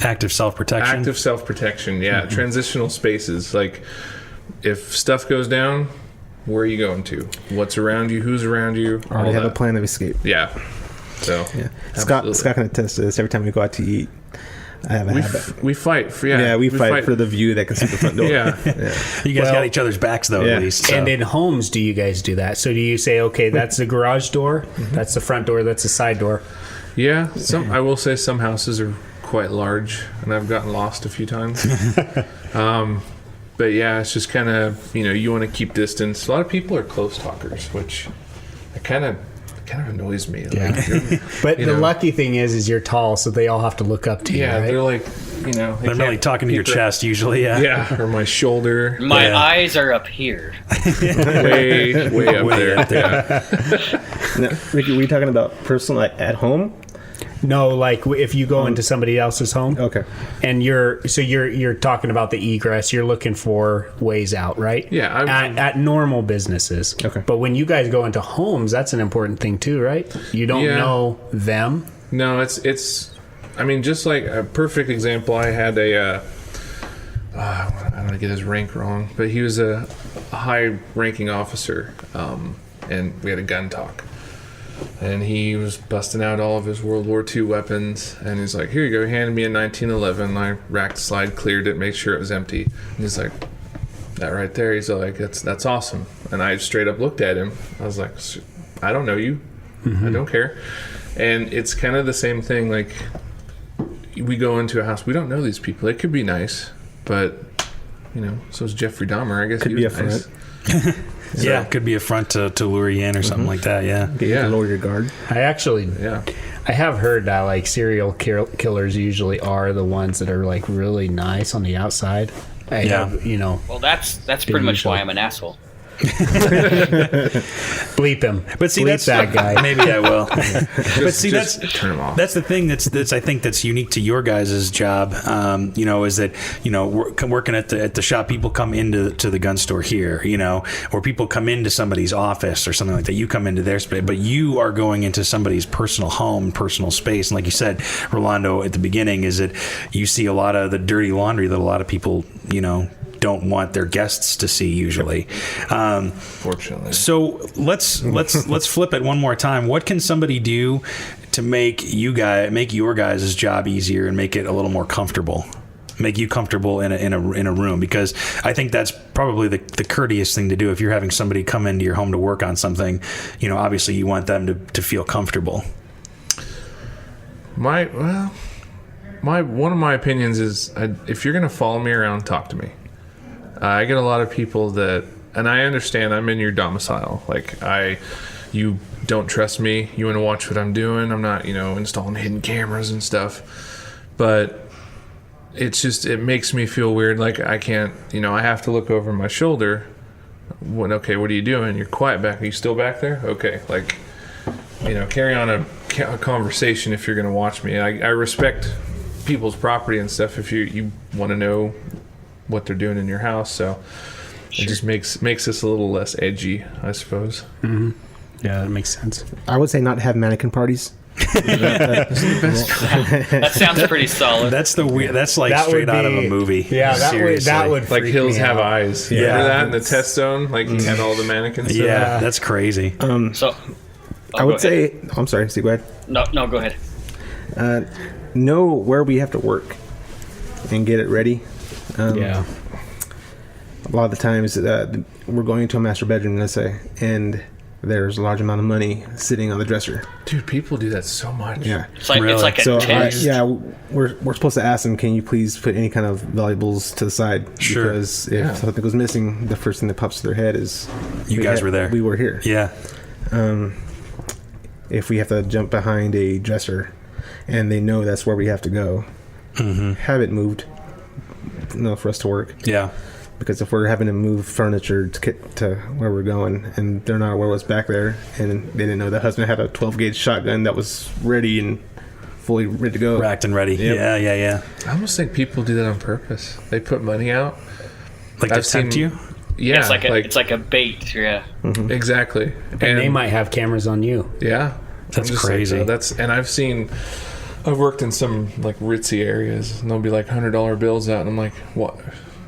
active self-protection. Yeah. Transitional spaces. Like, if stuff goes down, where are you going to? What's around you? Who's around you? Already have a plan of escape. Yeah. So Yeah. Scott can attest to this. Every time we go out to eat, I have a habit. We fight for we fight for the view that can see the front door. Yeah. You guys got each other's backs, though, at least. So. And in homes, do you guys do that? So do you say, okay, that's the garage door, that's the front door, that's the side door? Yeah. I will say some houses are quite large, and I've gotten lost a few times. But yeah, it's just kind of, you want to keep distance. A lot of people are close talkers, which kind of annoys me. Yeah. But the lucky thing is you're tall, so they all have to look up to you. Yeah, right? they're like, they're really talking to your chest usually. Yeah, or my shoulder. My eyes are up here. way up there. Now, Ricky, were you talking about personal at home? No, like if you go into somebody else's home, Okay. and you're talking about the egress. You're looking for ways out, right? Yeah, at normal businesses. Okay. But when you guys go into homes, that's an important thing too, right? You don't know them. No, it's. I mean, just like a perfect example, I had I don't want to get his rank wrong, but he was a high-ranking officer, and we had a gun talk. And he was busting out all of his World War II weapons, and he's like, "Here you go." He handed me a 1911. I racked the slide, cleared it, made sure it was empty. And he's like, "That right there." He's like, "That's awesome." And I straight up looked at him. I was like, "I don't know you. I don't care." And it's kind of the same thing. Like, we go into a house, we don't know these people. It could be nice, but so is Jeffrey Dahmer. I guess Could he be was a nice. front. Yeah, could be a front to lure you in or something like that. Yeah. Get you to lower your guard. I actually, Yeah. I have heard that like serial killers usually are the ones that are like really nice on the outside. Well, that's pretty much why I'm an asshole. Bleep him. But see, Bleep that's that guy. Maybe I will. But see, that's turn him off. That's the thing that's I think that's unique to your guys' job. Is that working at the shop, people come into the gun store here, or people come into somebody's office or something like that. You come into their space, but you are going into somebody's personal home, personal space. And like you said, Rolando, at the beginning, is that you see a lot of the dirty laundry that a lot of people don't want their guests to see usually. Fortunately. So let's flip it one more time. What can somebody do to make your guys' job easier and make it a little more comfortable? Make you comfortable in a room, because I think that's probably the courteous thing to do if you're having somebody come into your home to work on something. Obviously you want them to feel comfortable. One of my opinions is, if you're going to follow me around, talk to me. I get a lot of people that, and I understand I'm in your domicile. Like, you don't trust me. You want to watch what I'm doing. I'm not, installing hidden cameras and stuff. But it makes me feel weird. Like, I can't, I have to look over my shoulder. Okay, what are you doing? You're quiet back. Are you still back there? Okay, like, carry on a conversation if you're going to watch me. I respect people's property and stuff if you want to know what they're doing in your house, so it just makes this a little less edgy, I suppose. Mm-hmm. Yeah, that makes sense. I would say not have mannequin parties. That sounds pretty solid. That's like straight out of a movie. Yeah, that would like Hills Have Eyes. Yeah. Remember that in the test zone? Like, you had all the mannequins. Yeah, that's crazy. I would say, I'm sorry, Steve, go ahead. No, go ahead. Know where we have to work and get it ready. A lot of the times we're going into a master bedroom, let's say, and there's a large amount of money sitting on the dresser. Dude, people do that so much. Yeah. It's like a test. We're supposed to ask them, can you please put any kind of valuables to the side? Sure. Because if something goes missing, the first thing that pops to their head is you guys were there. We were here. Yeah. If we have to jump behind a dresser and they know that's where we have to go, have it moved. For us to work. Yeah. Because if we're having to move furniture to get to where we're going and they're not aware what's back there, and they didn't know the husband had a 12-gauge shotgun that was ready and fully ready to go. Racked and ready. Yep. Yeah. I almost think people do that on purpose. They put money out. Like to tempt you? Yeah. It's like a bait. Yeah. Mm-hmm. Exactly. And they might have cameras on you. Yeah. That's crazy. And I've worked in some like ritzy areas, and there'll be like $100 bills out, and I'm like, what?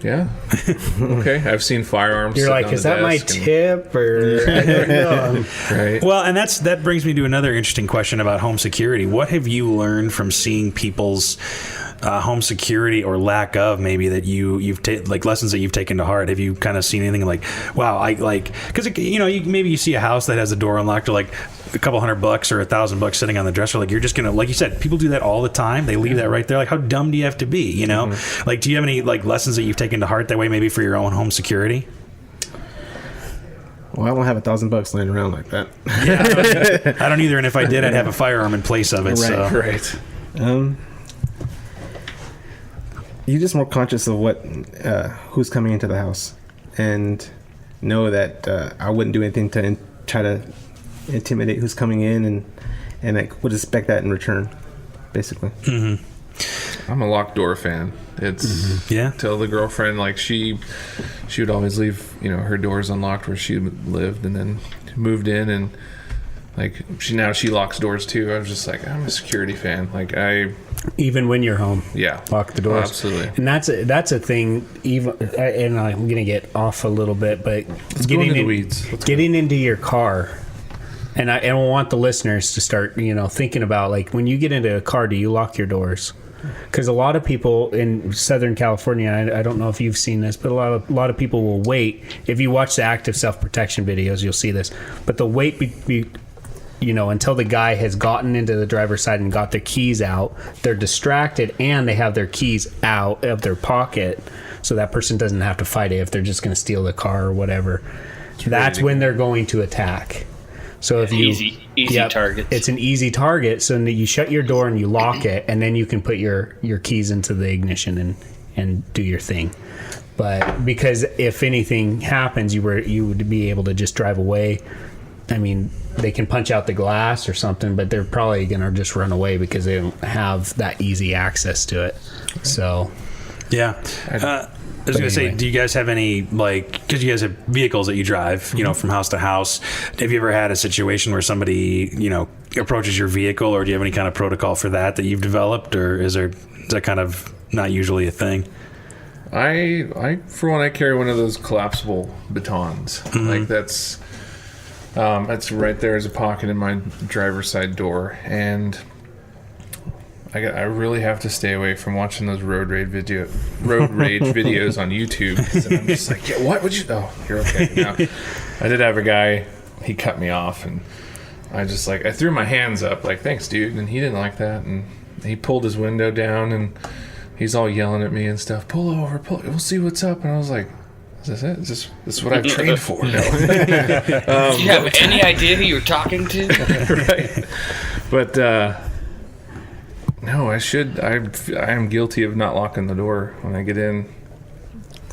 Yeah. Okay. I've seen firearms. You're like, is that my tip or? I don't know. Right. Well, and that brings me to another interesting question about home security. What have you learned from seeing people's home security or lack of, maybe, that you've like lessons that you've taken to heart? Have you kind of seen anything like, wow, I like, because maybe you see a house that has a door unlocked, or like a couple $100 or $1,000 sitting on the dresser, like you're just gonna, like you said, people do that all the time. They leave that right there. Like, how dumb do you have to be? You know, like, do you have any like lessons that you've taken to heart that way, maybe for your own home security? Well, I don't have $1,000 laying around like that. Yeah, I don't either. And if I did, I'd have a firearm in place of it. Right. So. Right. You're just more conscious of who's coming into the house, and know that I wouldn't do anything to try to intimidate who's coming in, and I would expect that in return, basically. I'm a locked door fan. It's tell the girlfriend, like, she would always leave her doors unlocked where she lived, and then moved in, and like she locks doors too. I was just like, I'm a security fan. Like, even when you're home, lock the doors. Oh, absolutely. And that's a thing. Even, and I'm gonna get off a little bit, but getting into your car. And I want the listeners to start, thinking about, like, when you get into a car, do you lock your doors? Because a lot of people in Southern California, I don't know if you've seen this, but a lot of people will wait. If you watch the active self-protection videos, you'll see this. But the wait, until the guy has gotten into the driver's side and got their keys out, they're distracted, and they have their keys out of their pocket, so that person doesn't have to fight it if they're just going to steal the car or whatever. That's when they're going to attack. So if easy target. It's an easy target. So you shut your door and you lock it, and then you can put your keys into the ignition and do your thing. But because if anything happens, you would be able to just drive away. I mean, they can punch out the glass or something, but they're probably gonna just run away because they don't have that easy access to it. So, yeah. I was going to say, do you guys have any, like, because you guys have vehicles that you drive, from house to house. Have you ever had a situation where somebody, approaches your vehicle, or do you have any kind of protocol for that you've developed, or is that kind of not usually a thing? I for one, I carry one of those collapsible batons. Like, that's right there as a pocket in my driver's side door, and I really have to stay away from watching those road rage videos on YouTube. And I'm just like, yeah, what would you? Oh, you're okay now. I did have a guy. He cut me off, and I threw my hands up, like, thanks, dude. And he didn't like that, and he pulled his window down, and he's all yelling at me and stuff. Pull over, we'll see what's up. And I was like, is this it? This is what I've trained for. No. Do you have any idea who you're talking to? Right. But. No, I should. I am guilty of not locking the door when I get in.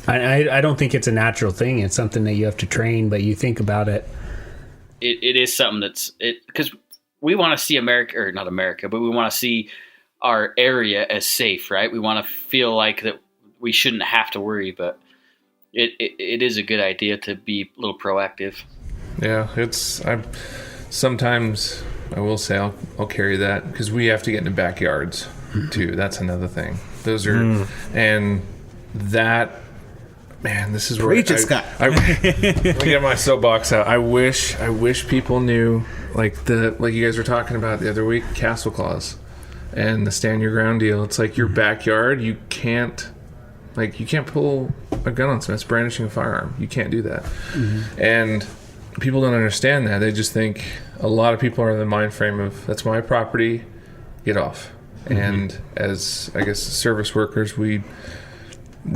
I don't think it's a natural thing. It's something that you have to train, but you think about it. It is something because we want to see America, or not America, but we want to see our area as safe, right? We want to feel like that we shouldn't have to worry, but it is a good idea to be a little proactive. Yeah, sometimes I will say I'll carry that, because we have to get into backyards too. That's another thing. Those are and that, man, this is where let me get my soapbox out. I wish people knew, like you guys were talking about the other week, Castle Clause and the stand your ground deal. It's like your backyard. You can't pull a gun on someone. It's brandishing a firearm. You can't do that. And people don't understand that. They just think, a lot of people are in the mind frame of, that's my property, get off. And as, I guess, service workers, we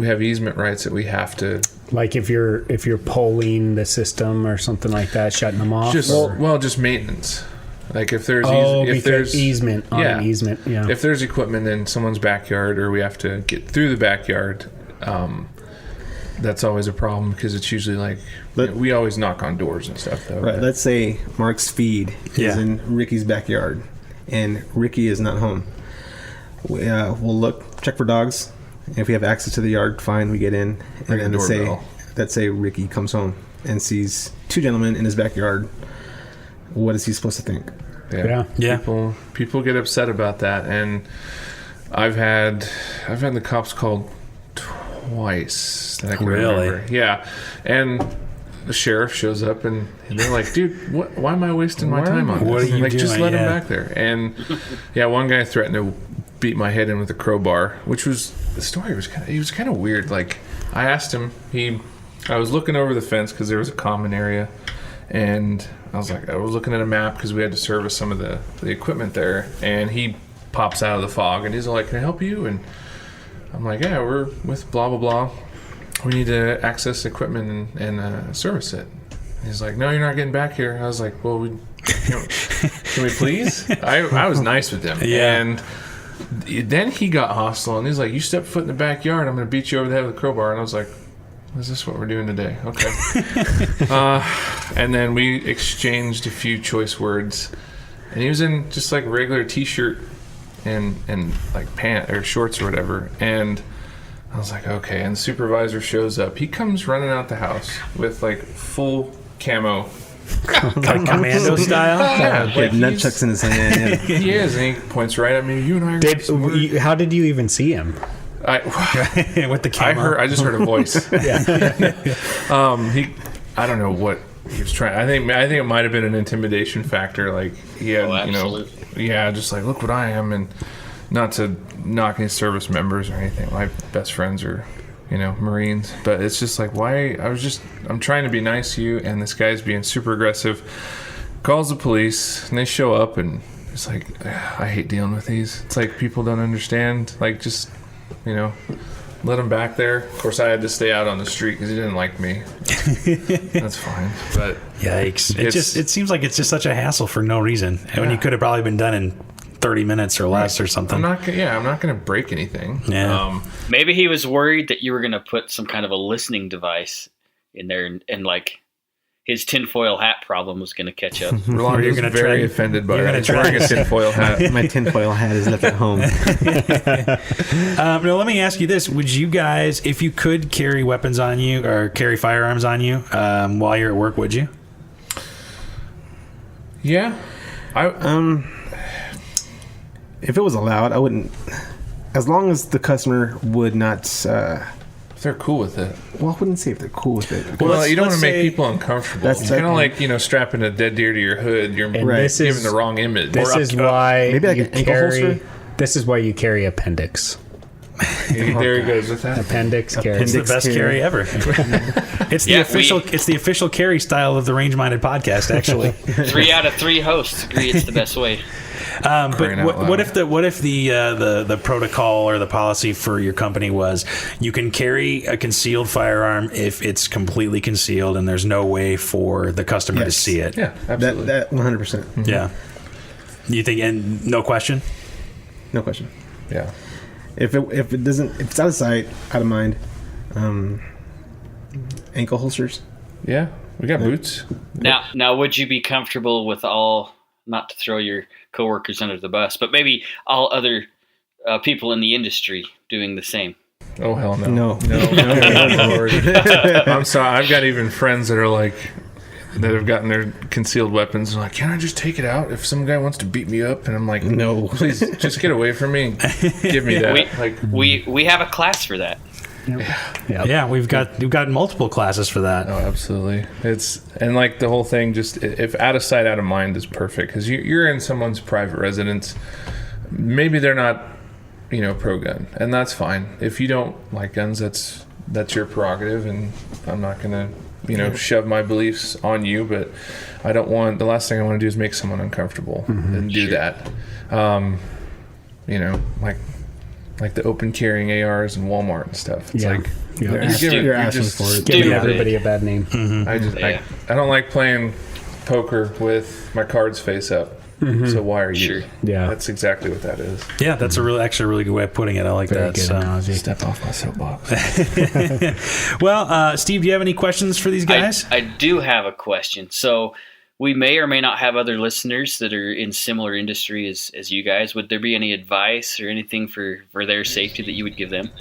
have easement rights that we have to, like, if you're polling the system or something like that, shutting them off. Just maintenance. Like, if there's easement on an easement, yeah. If there's equipment in someone's backyard, or we have to get through the backyard, that's always a problem, because it's usually like, we always knock on doors and stuff, though. Right. Let's say Mark's feed is in Ricky's backyard, and Ricky is not home. We'll check for dogs. And if we have access to the yard, fine, we get in. And then let's say Ricky comes home and sees two gentlemen in his backyard. What is he supposed to think? Yeah. People get upset about that, and I've had the cops called twice that I can Really? remember. Yeah, and the sheriff shows up and they're like, "Dude, why am I wasting my time on this? What are you Just doing? let him Yeah. back there." And yeah, one guy threatened to beat my head in with a crowbar, which was the story was kind of weird. Like I asked him, I was looking over the fence because there was a common area, and I was looking at a map because we had to service some of the equipment there, and he pops out of the fog and he's like, "Can I help you?" And I'm like, "Yeah, we're with blah blah blah. We need to access equipment and service it." And he's like, "No, you're not getting back here." I was like, "Well, can we please?" I was nice with him. Yeah. And then he got hostile and he's like, "You step foot in the backyard, I'm going to beat you over the head with a crowbar." And I was like, "Is this what we're doing today?" Okay. And then we exchanged a few choice words, and he was in just like regular t-shirt and like pant or shorts or whatever. And I was like, okay. And the supervisor shows up. He comes running out the house with like full camo. Like commando style? Yeah, With nunchucks in his hand. Yeah. he is, and he points right at me. "You and I are How did you even see him? With the camera. I just heard a voice. I don't know what he was trying. I think it might have been an intimidation factor. Like he had, just like, "Look what I am," and not to knock any service members or anything. My best friends are, Marines, but it's just like, why? I'm trying to be nice to you, and this guy's being super aggressive. Calls the police, and they show up, and it's like, I hate dealing with these. It's like people don't understand. Like just, let him back there. Of course, I had to stay out on the street because he didn't like me. That's fine. But yikes! It seems like it's just such a hassle for no reason. I mean, you could have probably been done in 30 minutes or less or something. I'm not going to break anything. Yeah. Maybe he was worried that you were going to put some kind of a listening device in there, and like his tinfoil hat problem was going to catch up. Rolando, you're going to very offended by that. He's wearing a tinfoil hat. My tinfoil hat is left at home. Now, let me ask you this. Would you guys, if you could carry weapons on you or carry firearms on you while you're at work, would you? Yeah. If it was allowed, I wouldn't. As long as the customer would not... if they're cool with it. Well, I wouldn't say if they're cool with it. Well, you don't want to make people uncomfortable. That's kind of like, strapping a dead deer to your hood. You're giving the wrong image. This is why maybe like an ankle holster? This is why you carry appendix. There he goes with that. Appendix carry. It's the best carry ever. It's the official carry style of the Range Minded podcast, actually. 3 out of 3 hosts agree it's the best way. But what if the protocol or the policy for your company was you can carry a concealed firearm if it's completely concealed and there's no way for the customer to see it? Yeah, absolutely. That 100%. Mm-hmm. Yeah. You think, and no question? No question. Yeah. If it's out of sight, out of mind, ankle holsters. Yeah, we got boots. Now, would you be comfortable with all, not to throw your coworkers under the bus, but maybe all other people in the industry doing the same? Oh, hell no. No. Lord. I'm sorry. I've got even friends that are like, that have gotten their concealed weapons and like, "Can I just take it out if some guy wants to beat me up?" And I'm like, No. Please, just get away from me and give me that. We have a class for that. Yeah, we've got multiple classes for that. Oh, absolutely. And like the whole thing, just if out of sight, out of mind is perfect, because you're in someone's private residence. Maybe they're not, pro gun, and that's fine. If you don't like guns, that's your prerogative, and I'm not gonna, shove my beliefs on you. But the last thing I want to do is make someone uncomfortable and do that. Like the open carrying ARs in Walmart and stuff. It's like you're asking for it. Giving everybody a bad name. Mm-hmm. I don't like playing poker with my cards face up. Mm-hmm. So why are you? Sure. Yeah, that's exactly what that is. Yeah, that's actually a really good way of putting it. I like Very that. Good analogy. Step off my soapbox. Well, Steve, do you have any questions for these guys? I do have a question. So we may or may not have other listeners that are in similar industry as you guys. Would there be any advice or anything for their safety that you would give them?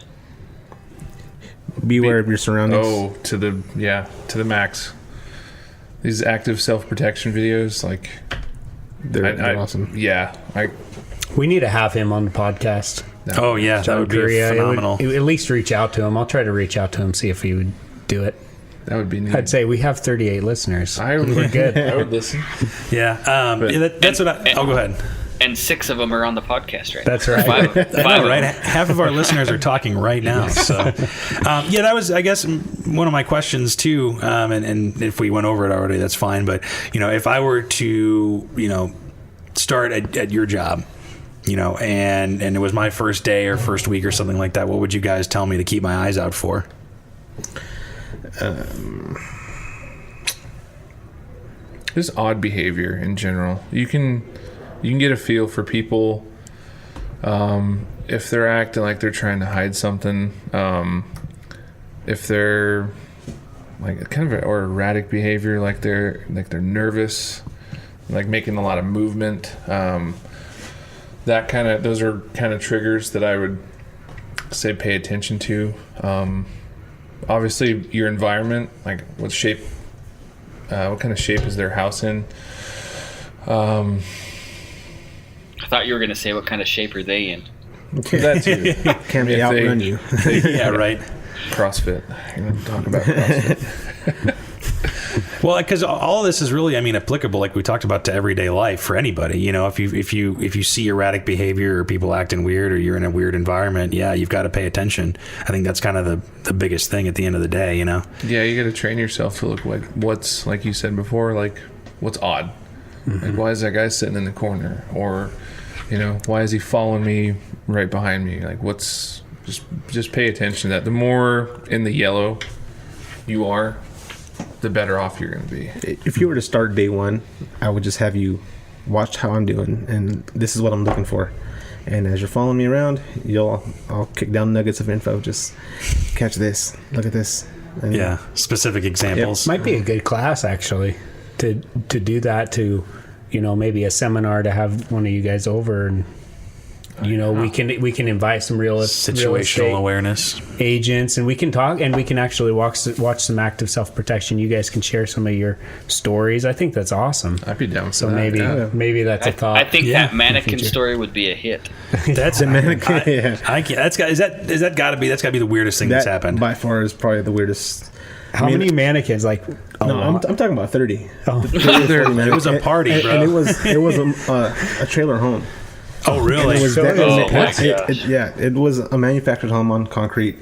Beware of your surroundings. Oh, to the max. These active self-protection videos, like they're awesome. Yeah, we need to have him on the podcast. Oh yeah, that would be phenomenal. At least reach out to him. I'll try to reach out to him, see if he would do it. That would be neat. I'd say we have 38 listeners. We're good. I would listen. Yeah, that's what I... Oh, go ahead. And 6 of them are on the podcast right That's now. right. Five right? Half of our listeners are talking right now. So, that was, I guess, one of my questions too. And if we went over it already, that's fine. But if I were to, start at your job, and it was my first day or first week or something like that, what would you guys tell me to keep my eyes out for? Just odd behavior in general. You can get a feel for people if they're acting like they're trying to hide something, if they're like kind of or erratic behavior, like they're nervous, like making a lot of movement. Those are kind of triggers that I would say pay attention to. Obviously, your environment, like what kind of shape is their house in? I thought you were going to say what kind of shape are they in. That too. Can they outrun you? Yeah, right. CrossFit. You're going to talk about CrossFit. Well, because all of this is really, applicable, like we talked about, to everyday life for anybody. If you see erratic behavior or people acting weird or you're in a weird environment, you've got to pay attention. I think that's kind of the biggest thing at the end of the day. Yeah, you got to train yourself to look like what's, like you said before, like what's odd. Mm-hmm. Like, why is that guy sitting in the corner? Or, why is he following me right behind me? Like, what's just pay attention to that. The more in the yellow you are, the better off you're going to be. If you were to start day one, I would just have you watch how I'm doing, and this is what I'm looking for. And as you're following me around, I'll kick down nuggets of info. Just catch this, look at this. And specific examples. Might be a good class actually to do that. To maybe a seminar to have one of you guys over and. We can invite some situational awareness agents, and we can talk, and we can actually watch some active self-protection. You guys can share some of your stories. I think that's awesome. I'd be down. So maybe that's a thought. I think that mannequin story would be a hit. That's a mannequin. That's got to be the weirdest thing that's happened. By far is probably the weirdest. How many mannequins? Like, I'm talking about 30. Oh. 30 it was a party, bro. And it was a trailer home. Oh, really? It was it was a manufactured home on concrete,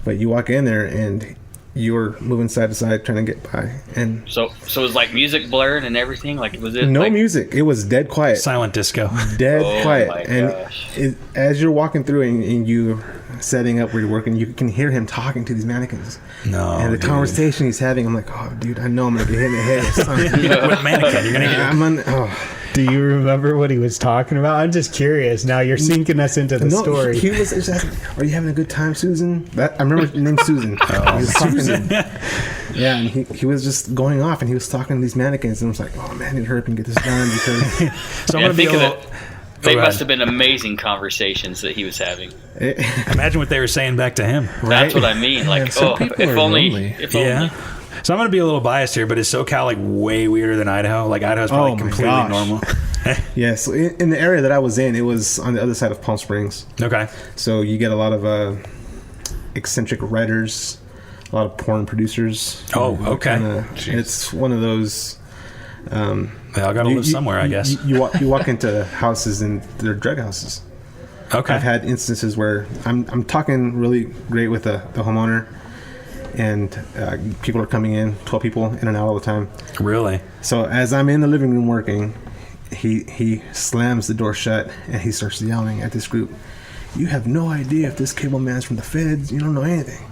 but you walk in there and you were moving side to side trying to get by. And so it was like music blaring and everything. Like, was it no music? It was dead quiet, silent disco, dead quiet. My and gosh. As you're walking through and you setting up where you're working, you can hear him talking to these mannequins. No, and the conversation he's having, I'm like, oh, dude, I know I'm gonna get hit in the head or something. With mannequin, you're gonna get. Do you remember what he was talking about? I'm just curious. Now you're sinking us into the story. He was just asking, "Are you having a good time, Susan?" I remember his name, Susan. He was Susan. Yeah, and he was just going off, and he was talking to these mannequins, and I was like, "Oh man, I need to hurry up and get this done because." So I'm gonna be a little. They must have been amazing conversations that he was having. Imagine what they were saying back to him. Right? That's what I mean. Like, if only. So I'm going to be a little biased here, but is SoCal like way weirder than Idaho? Like Idaho's probably completely normal. Yeah, so in the area that I was in, it was on the other side of Palm Springs. Okay. So you get a lot of eccentric writers, a lot of porn producers. Oh, okay. It's one of those. They all got to live somewhere, I guess. You walk into houses and they're drug houses. Okay. I've had instances where I'm talking really great with the homeowner, and people are coming in, 12 people in and out all the time. Really? So as I'm in the living room working, he slams the door shut and he starts yelling at this group. You have no idea if this cable man's from the feds. You don't know anything.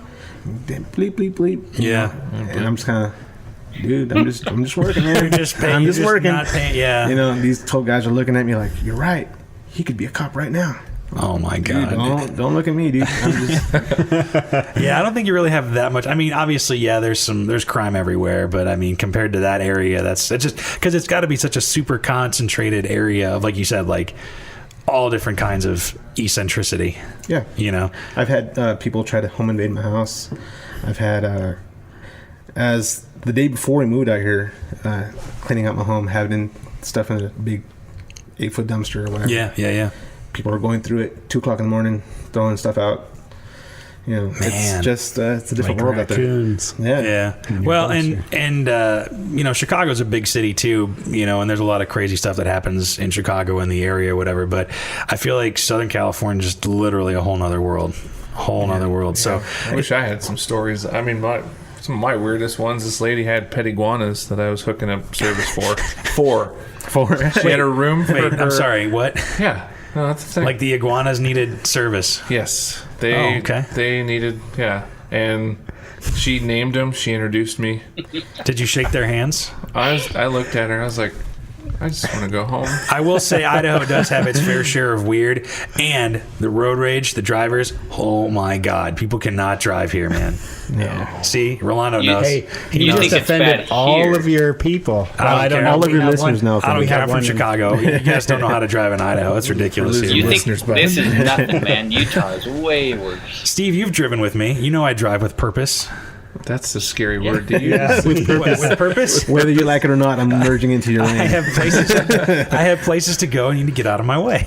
Bleep, bleep, bleep. Yeah. And I'm just kind of, dude, I'm just working, man. I'm just working. Not paying, yeah. These 12 guys are looking at me like, you're right. He could be a cop right now. Oh my God! Dude, don't look at me, dude. I'm just... Yeah, I don't think you really have that much. I mean, obviously, yeah, there's crime everywhere, but I mean, compared to that area, it's just because it's got to be such a super concentrated area of, like you said, like all different kinds of eccentricity. Yeah, I've had people try to home invade my house. I've had as the day before we moved out here, cleaning out my home, having stuff in a big 8-foot dumpster or whatever. Yeah. people are going through it 2:00 in the morning, throwing stuff out. You know, it's just it's a different world raccoons. out there. Yeah. Well, and you know, Chicago's a big city too, you know, and there's a lot of crazy stuff that happens in Chicago in the area or whatever, but I feel like Southern California is just literally a whole nother world. So I wish I had some stories. I mean, some of my weirdest ones, this lady had pet iguanas that I was hooking up service for. Four. She had a room for her. I'm sorry, what? Yeah. No, that's the thing. Like the iguanas needed service. Yes. They needed, and she named them. She introduced me. Did you shake their hands? I looked at her. I was like, I just want to go home. I will say Idaho does have its fair share of weird, and the road rage, the drivers, oh my God, people cannot drive here, man. No. See, Rolando knows. Hey, he just offended all of your people. I don't all of your listeners know. I don't care. I'm from Chicago. You guys don't know how to drive in Idaho. It's ridiculous. You think this is nothing, man. Utah is way worse. Steve, you've driven with me. You know I drive with purpose. That's a scary word to use. Yeah. With purpose. With purpose? Whether you like it or not, I'm merging into your lane. I have places to go. I need to get out of my way.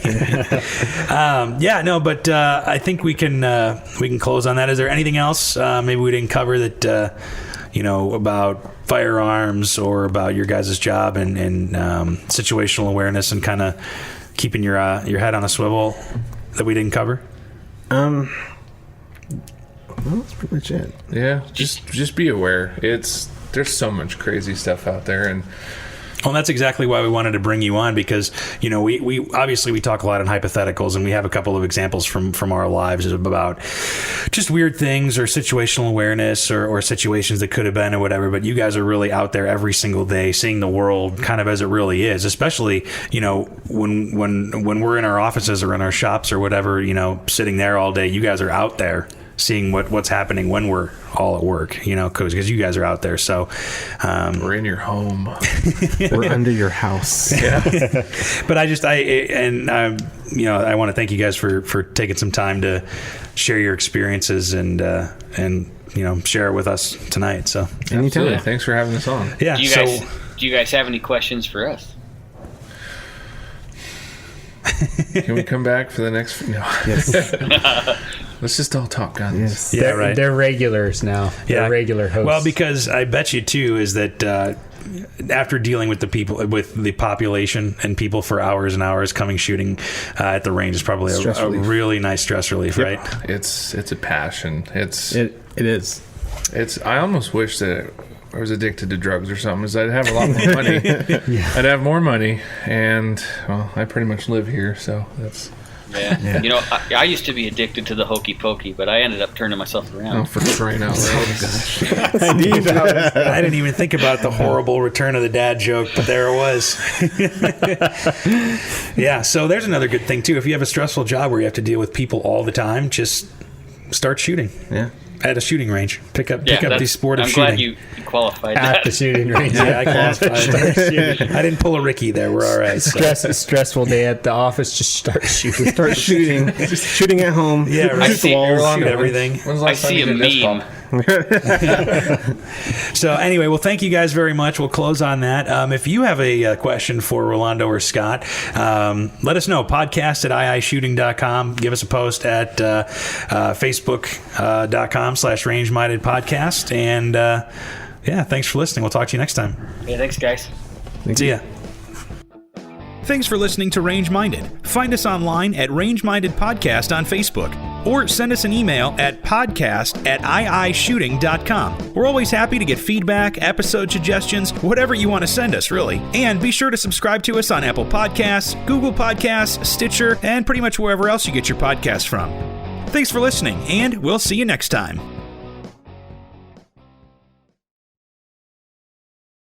But I think we can close on that. Is there anything else maybe we didn't cover that about firearms or about your guys' job and situational awareness and kind of keeping your head on a swivel that we didn't cover? Well, that's pretty much it. Yeah, just be aware. There's so much crazy stuff out there, and well, that's exactly why we wanted to bring you on, because we obviously we talk a lot in hypotheticals, and we have a couple of examples from our lives about just weird things or situational awareness or situations that could have been or whatever. But you guys are really out there every single day, seeing the world kind of as it really is. Especially when we're in our offices or in our shops or whatever, sitting there all day, you guys are out there seeing what's happening when we're all at work, because you guys are out there. So we're in your home. We're under your house. Yeah. But I want to thank you guys for taking some time to share your experiences and share it with us tonight. So anytime. Absolutely. Thanks for having us on. Yeah. Do you guys have any questions for us? Can we come back for the next? No. Yes. Let's just all Top Guns. Yes. Yeah, right. They're regulars now. Yeah. They're regular hosts. Well, because I bet you too is that after dealing with the population and people for hours and hours coming shooting at the range is probably a really nice stress relief, right? It's a passion. It is. I almost wish that I was addicted to drugs or something, is I'd have a lot more money. Yeah. I'd have more money, and well, I pretty much live here, so that's. Yeah. I used to be addicted to the hokey pokey, but I ended up turning myself around. Oh, for crying out loud. Gosh. I didn't even think about the horrible Return of the Dad joke, but there it was. Yeah, so there's another good thing too. If you have a stressful job where you have to deal with people all the time, just start shooting. Yeah. At a shooting range. Pick up the sport of shooting. I'm glad you qualified at the shooting range. Yeah, I qualified. I didn't pull a Ricky there. We're all right. Stressful day at the office. Just start shooting. Start shooting. Just shooting at home. Yeah, right. I see everything. I see a meme. So anyway, well, thank you guys very much. We'll close on that. If you have a question for Rolando or Scott, let us know. Podcast at iishooting.com. Give us a post at facebook.com/range-minded podcast. And thanks for listening. We'll talk to you next time. Yeah, thanks, guys. See ya. Thanks for listening to Range Minded. Find us online at Range Minded Podcast on Facebook, or send us an email at podcast@iishooting.com. We're always happy to get feedback, episode suggestions, whatever you want to send us, really. And be sure to subscribe to us on Apple Podcasts, Google Podcasts, Stitcher, and pretty much wherever else you get your podcasts from. Thanks for listening, and we'll see you next time.